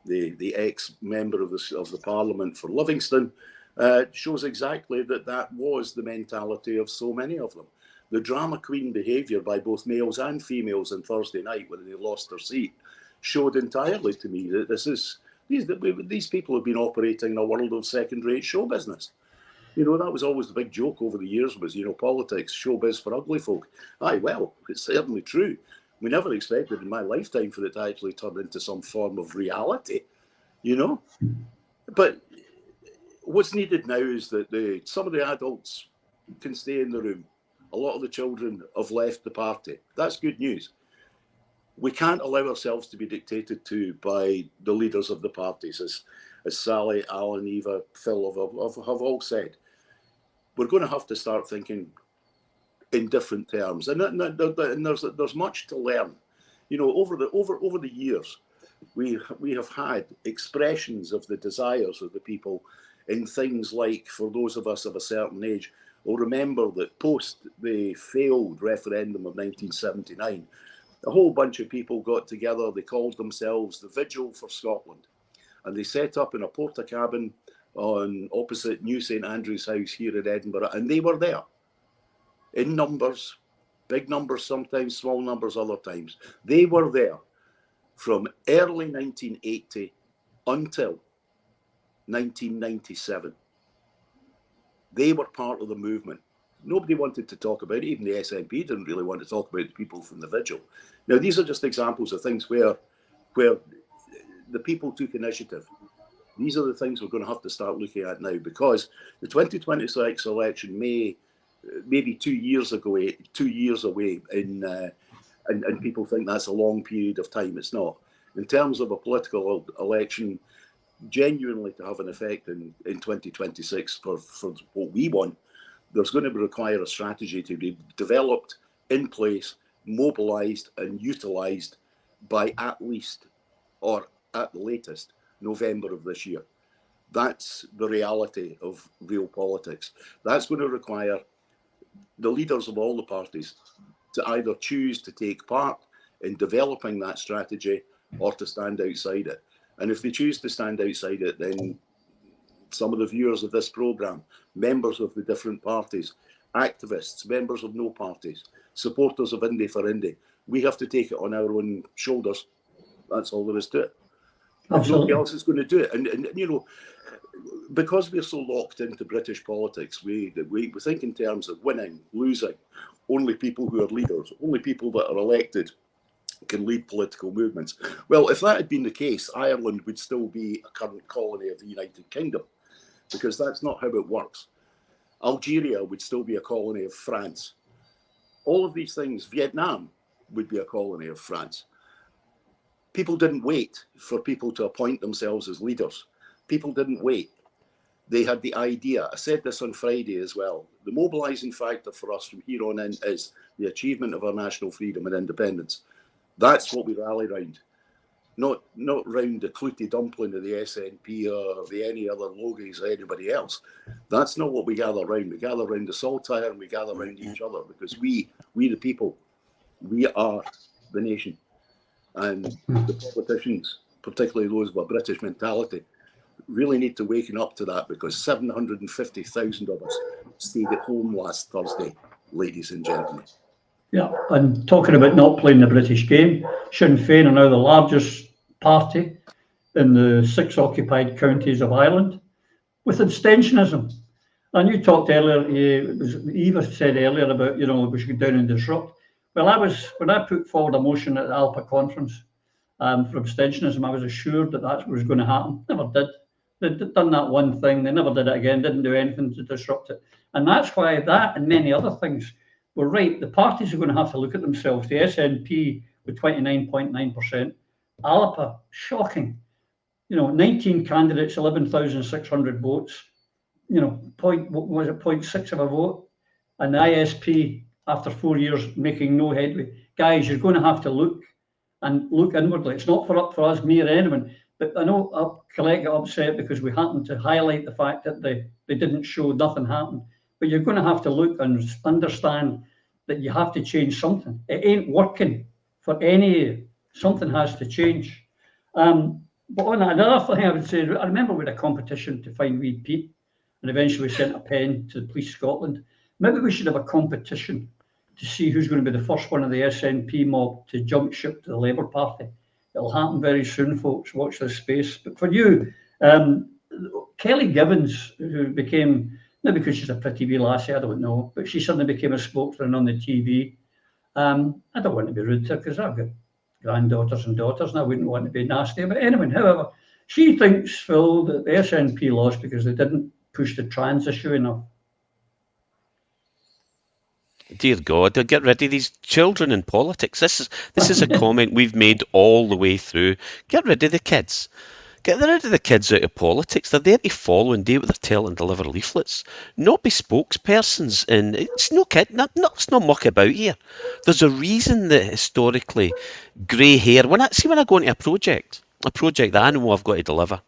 Speaker 5: the ex-member of the Parliament for Livingston shows exactly that was the mentality of so many of them. The drama queen behaviour by both males and females on Thursday night when they lost their seat showed entirely to me that these people have been operating in a world of second-rate show business. You know, that was always the big joke over the years was, politics, showbiz for ugly folk. Aye, well, it's certainly true. We never expected in my lifetime for it to actually turn into some form of reality, But what's needed now is that some of the adults can stay in the room. A lot of the children have left the party. That's good news. We can't allow ourselves to be dictated to by the leaders of the parties, as Sally, Alan, Eva, Phil have all said. We're going to have to start thinking in different terms, and there's much to learn. Over the years, we have had expressions of the desires of the people in things like, for those of us of a certain age, will remember that post the failed referendum of 1979, a whole bunch of people got together. They called themselves the Vigil for Scotland. And they set up in a porta cabin on opposite New St Andrew's House here in Edinburgh. And they were there in numbers, big numbers sometimes, small numbers other times. They were there from early 1980 until 1997. They were part of the movement. Nobody wanted to talk about it. Even the SNP didn't really want to talk about the people from the Vigil. Now, these are just examples of things where the people took initiative. These are the things we're going to have to start looking at now, because the 2026 election may be 2 years away, and people think that's a long period of time. It's not. In terms of a political election, genuinely to have an effect in 2026 for what we want, there's going to require a strategy to be developed, in place, mobilised and utilised by at least, or at the latest, November of this year. That's the reality of real politics. That's going to require the leaders of all the parties to either choose to take part in developing that strategy or to stand outside it. And if they choose to stand outside it, then some of the viewers of this programme, members of the different parties, activists, members of no parties, supporters of Indie for Indie, we have to take it on our own shoulders. That's all there is to it. Nobody else is going to do it. And you know, because we're so locked into British politics, we think in terms of winning, losing. Only people who are leaders, only people that are elected can lead political movements. Well, if that had been the case, Ireland would still be a current colony of the United Kingdom, because that's not how it works. Algeria would still be a colony of France. All of these things, Vietnam would be a colony of France. People didn't wait for people to appoint themselves as leaders. People didn't wait. They had the idea. I said this on Friday as well. The mobilising factor for us from here on in is the achievement of our national freedom and independence. That's what we rally round. Not round the Clutie dumpling of the SNP or any other logos or anybody else. That's not what we gather round. We gather round the saltire and we gather round each other, because we the people, we are the nation. And the politicians, particularly those with a British mentality, really need to waken up to that, because 750,000 of us stayed at home last Thursday, ladies and gentlemen.
Speaker 2: Yeah, and talking about not playing the British game, Sinn Féin are now the largest party in the 6 occupied counties of Ireland, with abstentionism. And you talked earlier, Eva said earlier about, you know, we should go down and disrupt. Well, when I put forward a motion at the ALPA conference for abstentionism, I was assured that that's what was going to happen. Never did. They'd done that one thing, they never did it again, didn't do anything to disrupt it. And that's why that and many other things were right. The parties are going to have to look at themselves. The SNP with 29.9%, ALPA, shocking. You know, 19 candidates, 11,600 votes, you know, 0.6 of a vote. And the ISP, after 4 years, making no headway. Guys, you're going to have to look inwardly. It's not for us, me or anyone. But I know Colette got upset because we happened to highlight the fact that they didn't show nothing happened. But you're going to have to look and understand that you have to change something. It ain't working for any. Something has to change. But on that, another thing I would say, I remember we had a competition to find Weed Pete, and eventually we sent a pen to the Police Scotland. Maybe we should have a competition to see who's going to be the first one of the SNP mob to jump ship to the Labour Party. It'll happen very soon, folks. Watch this space. But for you, Kelly Gibbons, who became, maybe because she's a pretty wee lassie, I don't know, but she suddenly became a spokesman on the TV. I don't want to be rude to her because I've got granddaughters and daughters and I wouldn't want to be nasty about anyone. However, she thinks, Phil, that the SNP lost because they didn't push the trans issue enough.
Speaker 6: Dear God, they'll get rid of these children in politics. This is a comment we've made all the way through. Get rid of the kids. Get rid of the kids out of politics. They're there to follow and do what they're told and deliver leaflets, not be spokespersons. And it's no kid. Let's not muck about here. There's a reason that historically grey hair. When I go into a project that I know I've got to deliver,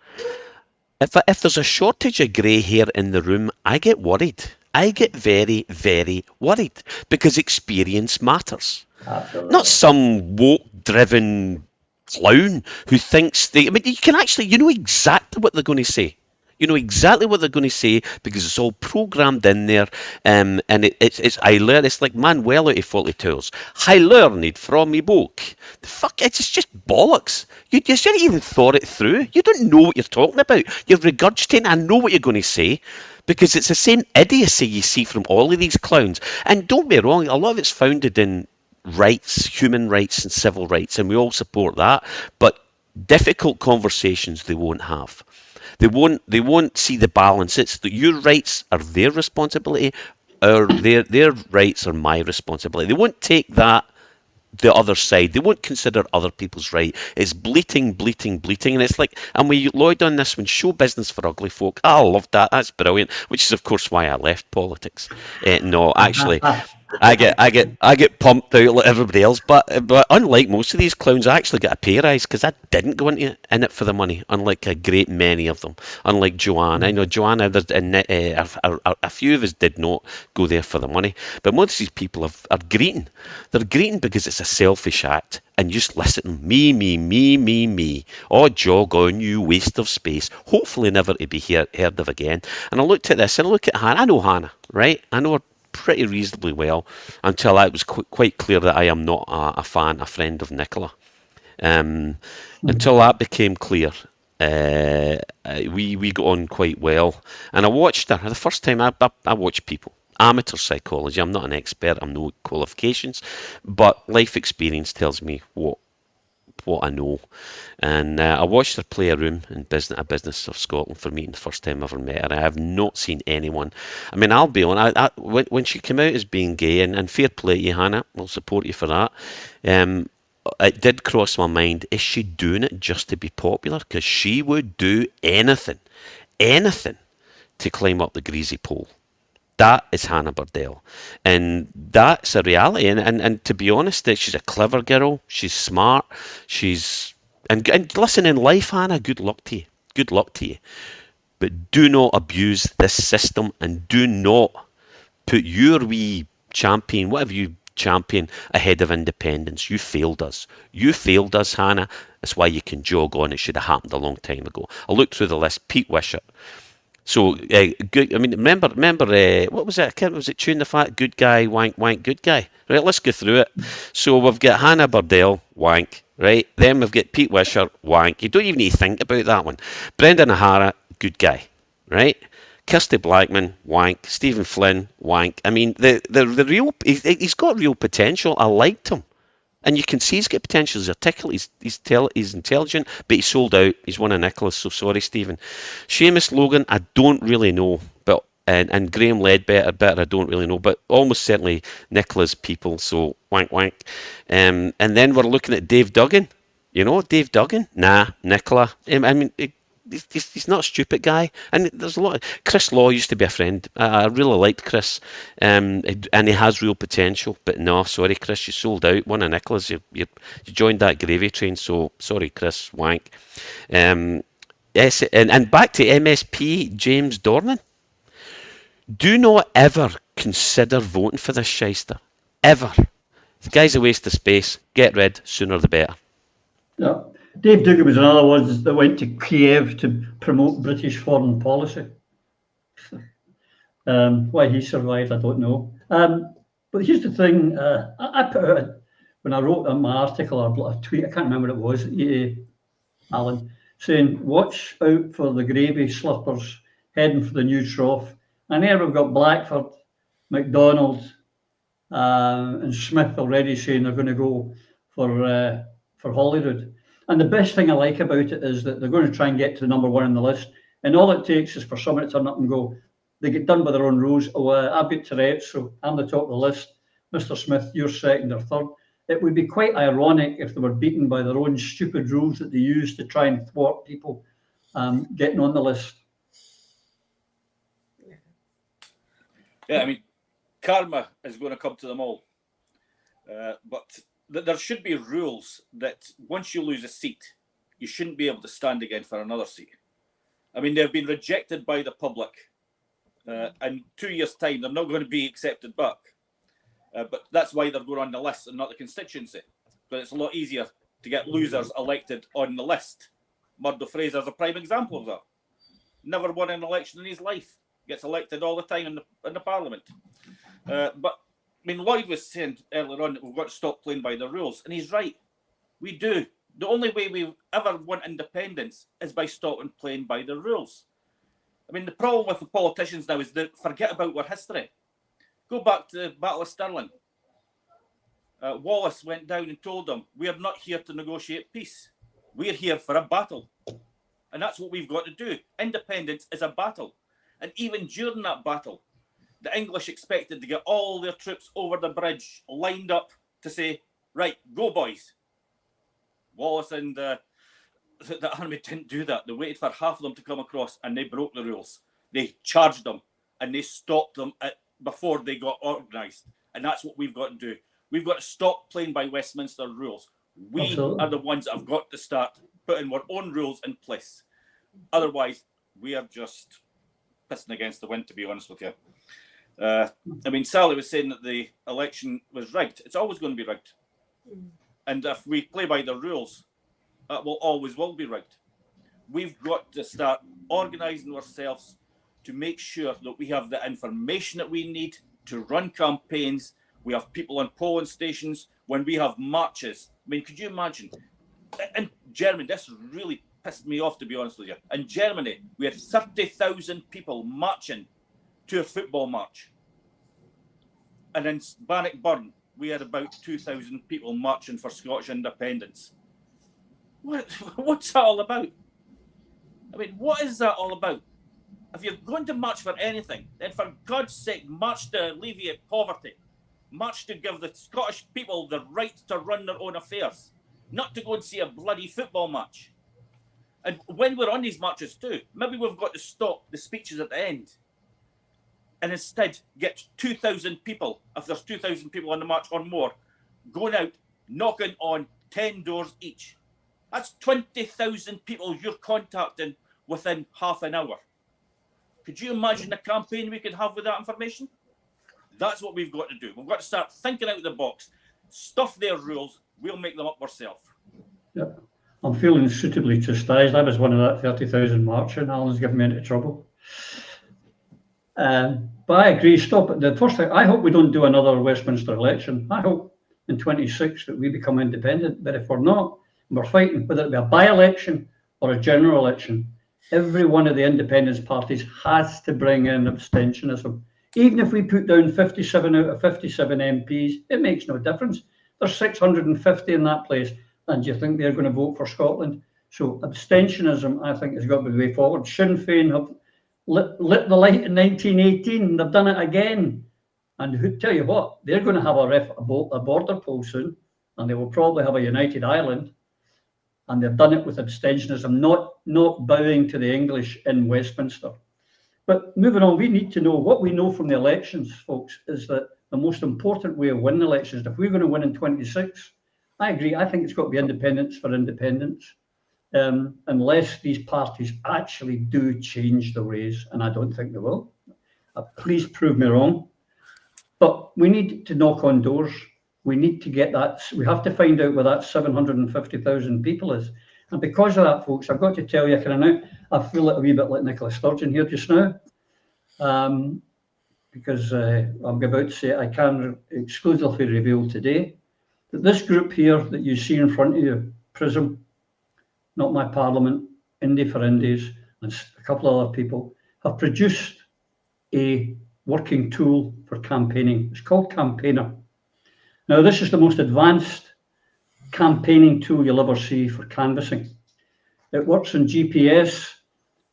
Speaker 6: if there's a shortage of grey hair in the room, I get worried. I get very, very worried because experience matters.
Speaker 2: Absolutely.
Speaker 6: Not some woke-driven clown who thinks they... I mean, you can actually... You know exactly what they're going to say. You know exactly what they're going to say because it's all programmed in there, and I learn. It's like Manuel out of Fawlty Towers. I learned from me book. The fuck, it's just bollocks. You haven't even thought it through. You don't know what you're talking about. You're regurgitating. I know what you're going to say because it's the same idiocy you see from all of these clowns. And don't be wrong, a lot of it's founded in rights, human rights, and civil rights, and we all support that. But difficult conversations they won't have. They won't see the balance. It's that your rights are their responsibility, or their rights are my responsibility. They won't take that the other side. They won't consider other people's right. It's bleating, and it's like, and we Lloyd on this one, show business for ugly folk. I love that. That's brilliant. Which is of course why I left politics. No, actually, I get pumped out like everybody else, but unlike most of these clowns, I actually got a pay rise because I didn't go in it for the money. Unlike a great many of them, unlike Joanne, I know Joanne, a few of us did not go there for the money, but most of these people are greeting. They're greeting because it's a selfish act, and just listen, me. Oh, jog on, you waste of space. Hopefully never to be heard of again. And I looked at this, and I look at Hannah. I know Hannah, right? I know her pretty reasonably well until it was quite clear that I am not a friend of Nicola. Until that became clear, we got on quite well, and I watched her. The first time I watch people. Amateur psychology. I'm not an expert. I'm no qualifications, but life experience tells me what I know. And I watched her play a room in a business of Scotland for meeting the first time I ever met her. I have not seen anyone. I mean, I'll be on. When she came out as being gay, and fair play to you, Hannah, I'll support you for that. It did cross my mind: is she doing it just to be popular? Because she would do anything to climb up the greasy pole. That is Hannah Burdell, and that's a reality. And to be honest, she's a clever girl. She's smart. And listen, in life, Hannah, good luck to you. But do not abuse this system, and do not put your wee champion, whatever you champion, ahead of independence. You failed us, Hannah. That's why you can jog on. It should have happened a long time ago. I looked through the list. Pete Wishart. So good. I mean, remember. What was it? Was it Tune the Fat? Good guy, wank, good guy. Right. Let's go through it. So we've got Hannah Burdell, wank. Right. Then we've got Pete Wishart, wank. You don't even need to think about that one. Brendan O'Hara, good guy. Right. Kirsty Blackman, wank. Stephen Flynn, wank. I mean, the real. He's got real potential. I liked him. And you can see he's got potential. He's articulate, he's intelligent, but he's sold out. He's one of Nicola's, so sorry, Stephen. Seamus Logan, I don't really know, but and Graham Ledbetter, I don't really know, but almost certainly Nicola's people, so wank. And then we're looking at Dave Duggan. You know, Dave Duggan? Nah, Nicola. I mean, he's not a stupid guy, and there's a lot. Chris Law used to be a friend. I really liked Chris, and he has real potential. But no, sorry, Chris, you sold out. One of Nicola's, you joined that gravy train. So sorry, Chris, wank. Yes, and back to MSP James Dornan. Do not ever consider voting for this shyster. Ever. The guy's a waste of space. Get rid, sooner the better.
Speaker 2: Yeah. Dave Duggan was another one that went to Kiev to promote British foreign policy. Why he survived, I don't know. But here's the thing. I put out, when I wrote my article or a tweet, I can't remember what it was, Alan, saying, watch out for the gravy slippers heading for the new trough. And here we've got Blackford, McDonald, and Smith already saying they're going to go for Holyrood. And the best thing I like about it is that they're going to try and get to the number one on the list. And all it takes is for someone to turn up and go, they get done by their own rules. Oh, I've got Tourette's, so I'm the top of the list. Mr. Smith, you're second or third. It would be quite ironic if they were beaten by their own stupid rules that they use to try and thwart people getting on the list.
Speaker 7: Yeah, I mean, karma is going to come to them all. But there should be rules that once you lose a seat, you shouldn't be able to stand again for another seat. I mean, they've been rejected by the public in 2 years' time, they're not going to be accepted back. But that's why they're going on the list and not the constituency. But it's a lot easier to get losers elected on the list. Murdo Fraser's a prime example of that. Never won an election in his life. Gets elected all the time in the Parliament. But, I mean, Lloyd was saying earlier on that we've got to stop playing by the rules. And he's right. We do. The only way we ever want independence is by stopping playing by the rules. I mean, the problem with the politicians now is they forget about our history. Go back to the Battle of Stirling. Wallace went down and told them, we are not here to negotiate peace. We're here for a battle. And that's what we've got to do. Independence is a battle. And even during that battle, the English expected to get all their troops over the bridge, lined up to say, right, go boys. Wallace and the army didn't do that. They waited for half of them to come across and they broke the rules. They charged them and they stopped them before they got organised. And that's what we've got to do. We've got to stop playing by Westminster rules. We
Speaker 2: Absolutely.
Speaker 7: are the ones that have got to start putting our own rules in place. Otherwise, we are just pissing against the wind, to be honest with you. I mean, Sally was saying that the election was rigged. It's always going to be rigged. And if we play by the rules, that will always be rigged. We've got to start organising ourselves to make sure that we have the information that we need to run campaigns. We have people on polling stations. When we have marches, I mean, could you imagine? In Germany, this really pissed me off, to be honest with you. In Germany, we had 30,000 people marching to a football match. And in Bannockburn, we had about 2,000 people marching for Scottish independence. What's that all about? I mean, what is that all about? If you're going to march for anything, then for God's sake, march to alleviate poverty. March to give the Scottish people the right to run their own affairs, not to go and see a bloody football match. And when we're on these marches too, maybe we've got to stop the speeches at the end and instead get 2,000 people, if there's 2,000 people on the march or more, going out, knocking on 10 doors each. That's 20,000 people you're contacting within half an hour. Could you imagine the campaign we could have with that information? That's what we've got to do. We've got to start thinking out of the box, stuff their rules, we'll make them up ourselves. Yep.
Speaker 2: I'm feeling suitably chastised. I was one of that 30,000 marching. Alan's given me into trouble. But I agree, stop it. The first thing, I hope we don't do another Westminster election. I hope in 26 that we become independent. But if we're not, we're fighting, whether it be a by-election or a general election, every one of the independence parties has to bring in abstentionism. Even if we put down 57 out of 57 MPs, it makes no difference. There's 650 in that place, and do you think they're going to vote for Scotland? So abstentionism, I think, has got to be the way forward. Sinn Féin have lit the light in 1918, and they've done it again. And tell you what, they're going to have a border poll soon, and they will probably have a united Ireland. And they've done it with abstentionism, not bowing to the English in Westminster. But moving on, we need to know what we know from the elections, folks, is that the most important way of winning elections, if we're going to win in 26, I agree, I think it's got to be independence for independence, unless these parties actually do change the ways, and I don't think they will. Please prove me wrong. But we need to knock on doors. We need to get that. We have to find out where that 750,000 people is. And because of that, folks, I've got to tell you, I feel a wee bit like Nicola Sturgeon here just now, because I'm about to say I can exclusively reveal today that this group here that you see in front of you, PRISM, Not My Parliament, Indie for Indies, and a couple of other people, have produced a working tool for campaigning. It's called Campaigner. Now, this is the most advanced campaigning tool you'll ever see for canvassing. It works on GPS.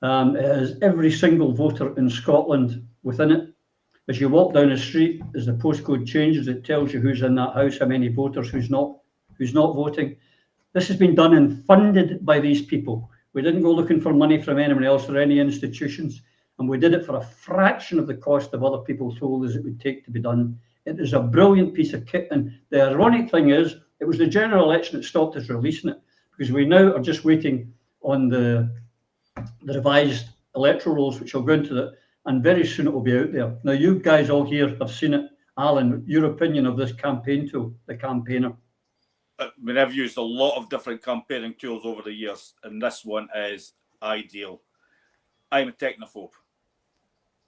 Speaker 2: It has every single voter in Scotland within it. As you walk down the street, as the postcode changes, it tells you who's in that house, how many voters, who's not voting. This has been done and funded by these people. We didn't go looking for money from anyone else or any institutions, and we did it for a fraction of the cost of other people told us it would take to be done. It is a brilliant piece of kit, and the ironic thing is, it was the general election that stopped us releasing it, because we now are just waiting on the revised electoral rules, which will go into and very soon it will be out there. Now, you guys all here have seen it. Alan, your opinion of this campaign tool, the Campaigner?
Speaker 7: I mean, I've used a lot of different campaigning tools over the years, and this one is ideal. I'm a technophobe.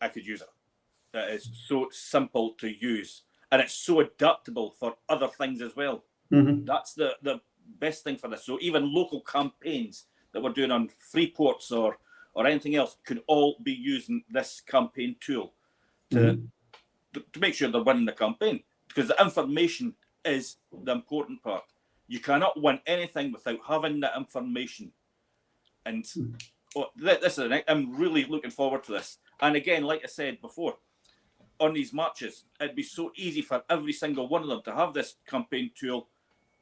Speaker 7: I could use it. It is so simple to use, and it's so adaptable for other things as well. That's the best thing for this. So even local campaigns that we're doing on free ports or anything else could all be using this campaign tool to make sure they're winning the campaign, because the information is the important part. You cannot win anything without having the information. And I'm really looking forward to this. And again, like I said before, on these marches, it'd be so easy for every single one of them to have this campaign tool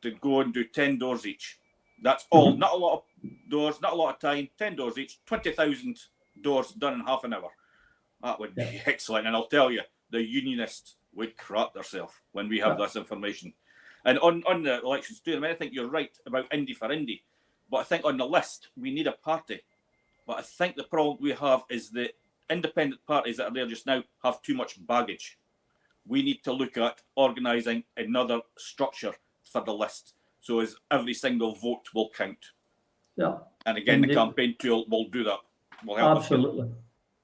Speaker 7: to go and do 10 doors each. That's all. Not a lot of doors, not a lot of time. 10 doors each, 20,000 doors done in half an hour. That would be excellent. And I'll tell you, the unionists would crap themselves when we have this information. And on the elections too, I mean, I think you're right about Indy for Indy, but I think on the list we need a party. But I think the problem we have is the independent parties that are there just now have too much baggage. We need to look at organising another structure for the list, so as every single vote will count.
Speaker 2: Yeah.
Speaker 7: And again, the campaign tool will do that. Will help
Speaker 2: Absolutely.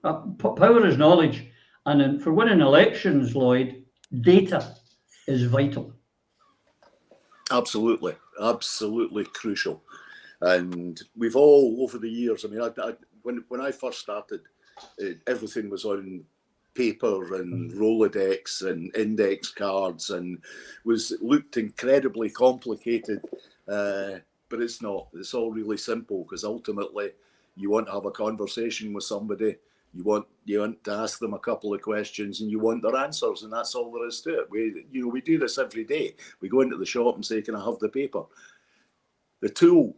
Speaker 2: Power is knowledge. And for winning elections, Lloyd, data is vital.
Speaker 5: Absolutely. Absolutely crucial. And we've all, over the years, I mean, when I first started, everything was on paper and Rolodex and index cards and looked incredibly complicated, but it's not. It's all really simple, because ultimately you want to have a conversation with somebody, you want to ask them a couple of questions, and you want their answers, and that's all there is to it. We do this every day. We go into the shop and say, "Can I have the paper?" The tool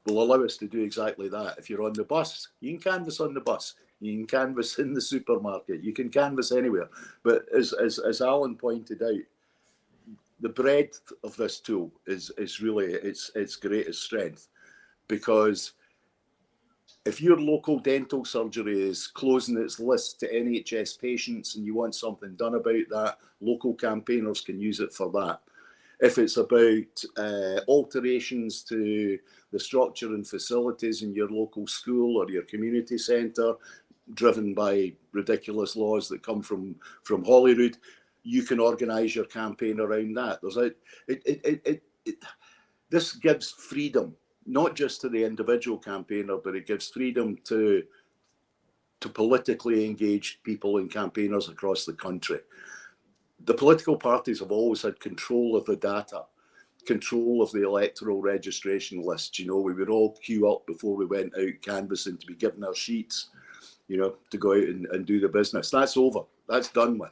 Speaker 5: will allow us to do exactly that. If you're on the bus, you can canvass on the bus. You can canvass in the supermarket. You can canvass anywhere. But as Alan pointed out, the breadth of this tool is really its greatest strength, because if your local dental surgery is closing its list to NHS patients and you want something done about that, local campaigners can use it for that. If it's about alterations to the structure and facilities in your local school or your community centre, driven by ridiculous laws that come from Holyrood, you can organise your campaign around that. This gives freedom, not just to the individual campaigner, but it gives freedom to politically engaged people and campaigners across the country. The political parties have always had control of the data, control of the electoral registration list. We would all queue up before we went out canvassing to be given our sheets, to go out and do the business. That's over. That's done with.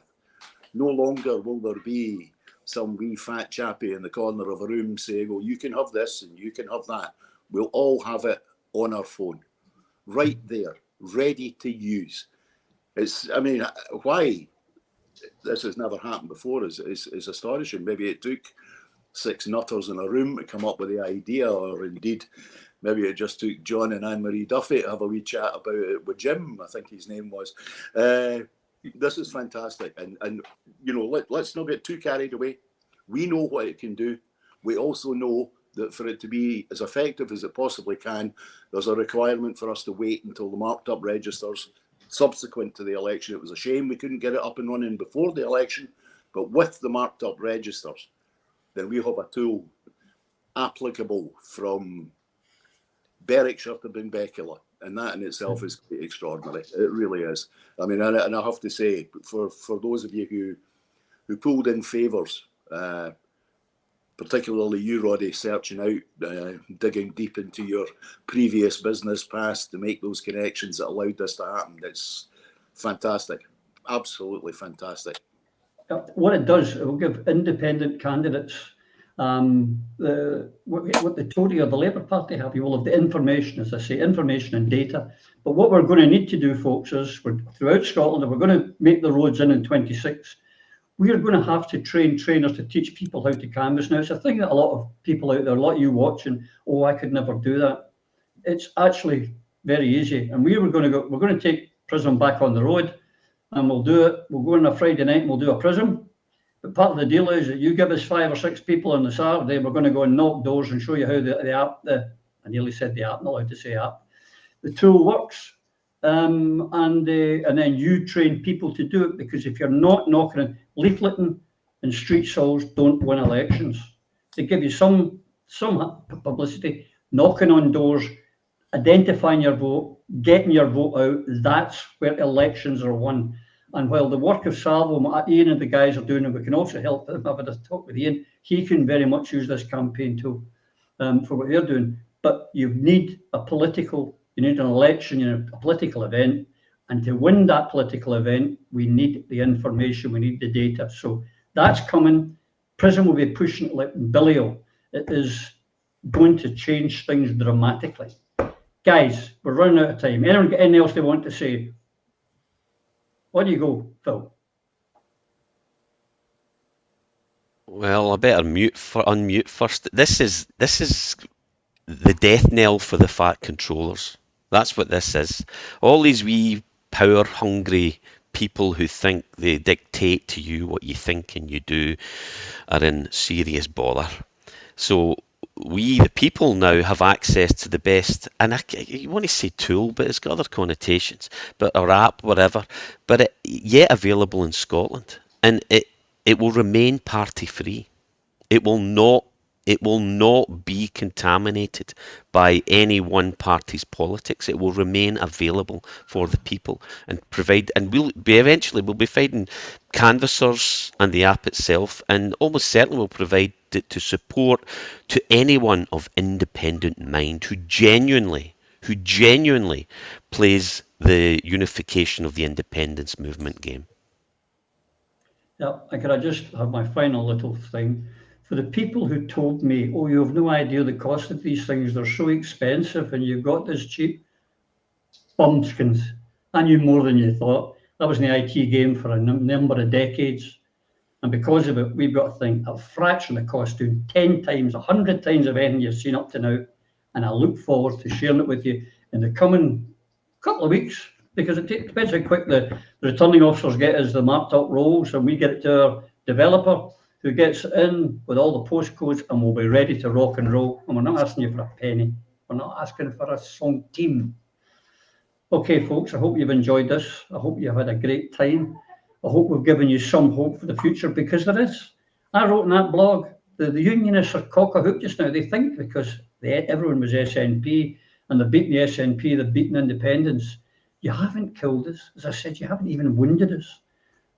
Speaker 5: No longer will there be some wee fat chappie in the corner of a room saying, "Oh, you can have this and you can have that." We'll all have it on our phone, right there, ready to use. Why this has never happened before is astonishing. Maybe it took 6 nutters in a room to come up with the idea, or indeed maybe it just took John and Anne-Marie Duffy to have a wee chat about it with Jim, I think his name was. This is fantastic, and let's not get too carried away. We know what it can do. We also know that for it to be as effective as it possibly can, there's a requirement for us to wait until the marked up registers subsequent to the election. It was a shame we couldn't get it up and running before the election, but with the marked up registers, then we have a tool applicable from Berwickshire to Benbecula, and that in itself is quite extraordinary. It really is. I mean, and I have to say, for those of you who pulled in favours, particularly you, Roddy, searching out, digging deep into your previous business past to make those connections that allowed this to happen. It's fantastic. Absolutely fantastic.
Speaker 2: What it does, it will give independent candidates what the Tory or the Labour Party have. You will have the information, as I say, information and data. But what we're going to need to do, folks, is throughout Scotland, if we're going to make the roads in 26, we are going to have to train trainers to teach people how to canvass. Now, it's a thing that a lot of people out there, a lot of you watching, "Oh, I could never do that." It's actually very easy. And we're going to take Prism back on the road, and we'll do it. We'll go on a Friday night and we'll do a Prism. But part of the deal is that you give us 5 or 6 people on the Saturday, we're going to go and knock doors and show you how the app, I nearly said the app, not allowed to say app, the tool works. And then you train people to do it, because if you're not knocking on, leafleting and street stalls don't win elections. They give you some publicity, knocking on doors, identifying your vote, getting your vote out. That's where elections are won. And while the work of Salvo, what Ian and the guys are doing, and we can also help them, I've had a talk with Ian, he can very much use this campaign tool for what they're doing. But you need an election, you need a political event. And to win that political event, we need the information, we need the data. So that's coming. Prism will be pushing it like Billio. It is going to change things dramatically. Guys, we're running out of time. Anyone got anything else they want to say? On you go, Phil.
Speaker 6: Well, I better unmute first. This is the death knell for the fat controllers. That's what this is. All these wee power-hungry people who think they dictate to you what you think and you do are in serious bother. So we, the people, now have access to the best, and you want to say tool, but it's got other connotations, but or app, whatever, but yet available in Scotland, and it will remain party free. It will not be contaminated by any one party's politics. It will remain available for the people and provide, and we'll be finding canvassers and the app itself, and almost certainly will provide it to support to anyone of independent mind who genuinely plays the unification of the independence movement game.
Speaker 2: Yeah, and can I just have my final little thing? For the people who told me, oh, you have no idea the cost of these things, they're so expensive and you've got this cheap, bumpkins. I knew more than you thought. I was in the IT game for a number of decades. And because of it, we've got to think a fraction of the cost, doing 10 times, 100 times of anything you've seen up to now. And I look forward to sharing it with you in the coming couple of weeks, because it depends how quick the returning officers get us the marked up roles, and we get it to our developer who gets it in with all the postcodes, and we'll be ready to rock and roll. And we're not asking you for a penny. We're not asking for a song team. Okay, folks, I hope you've enjoyed this. I hope you've had a great time. I hope we've given you some hope for the future, because there is. I wrote in that blog, the unionists are cock-a-hoop just now. They think because everyone was SNP and they've beaten the SNP, they've beaten independence. You haven't killed us. As I said, you haven't even wounded us.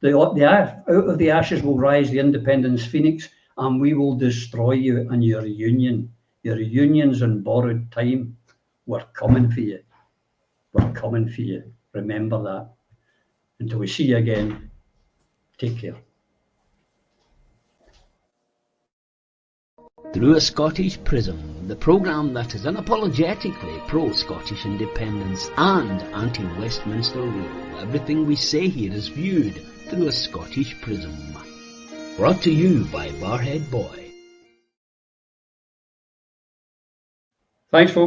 Speaker 2: Out of the ashes will rise the independence phoenix, and we will destroy you and your union. Your union's on borrowed time. We're coming for you. We're coming for you. Remember that. Until we see you again, take care.
Speaker 1: Through a Scottish Prism, the programme that is unapologetically pro-Scottish independence and anti-Westminster rule. Everything we say here is viewed through a Scottish Prism. Brought to you by Barhead Boy.
Speaker 2: Thanks, folks.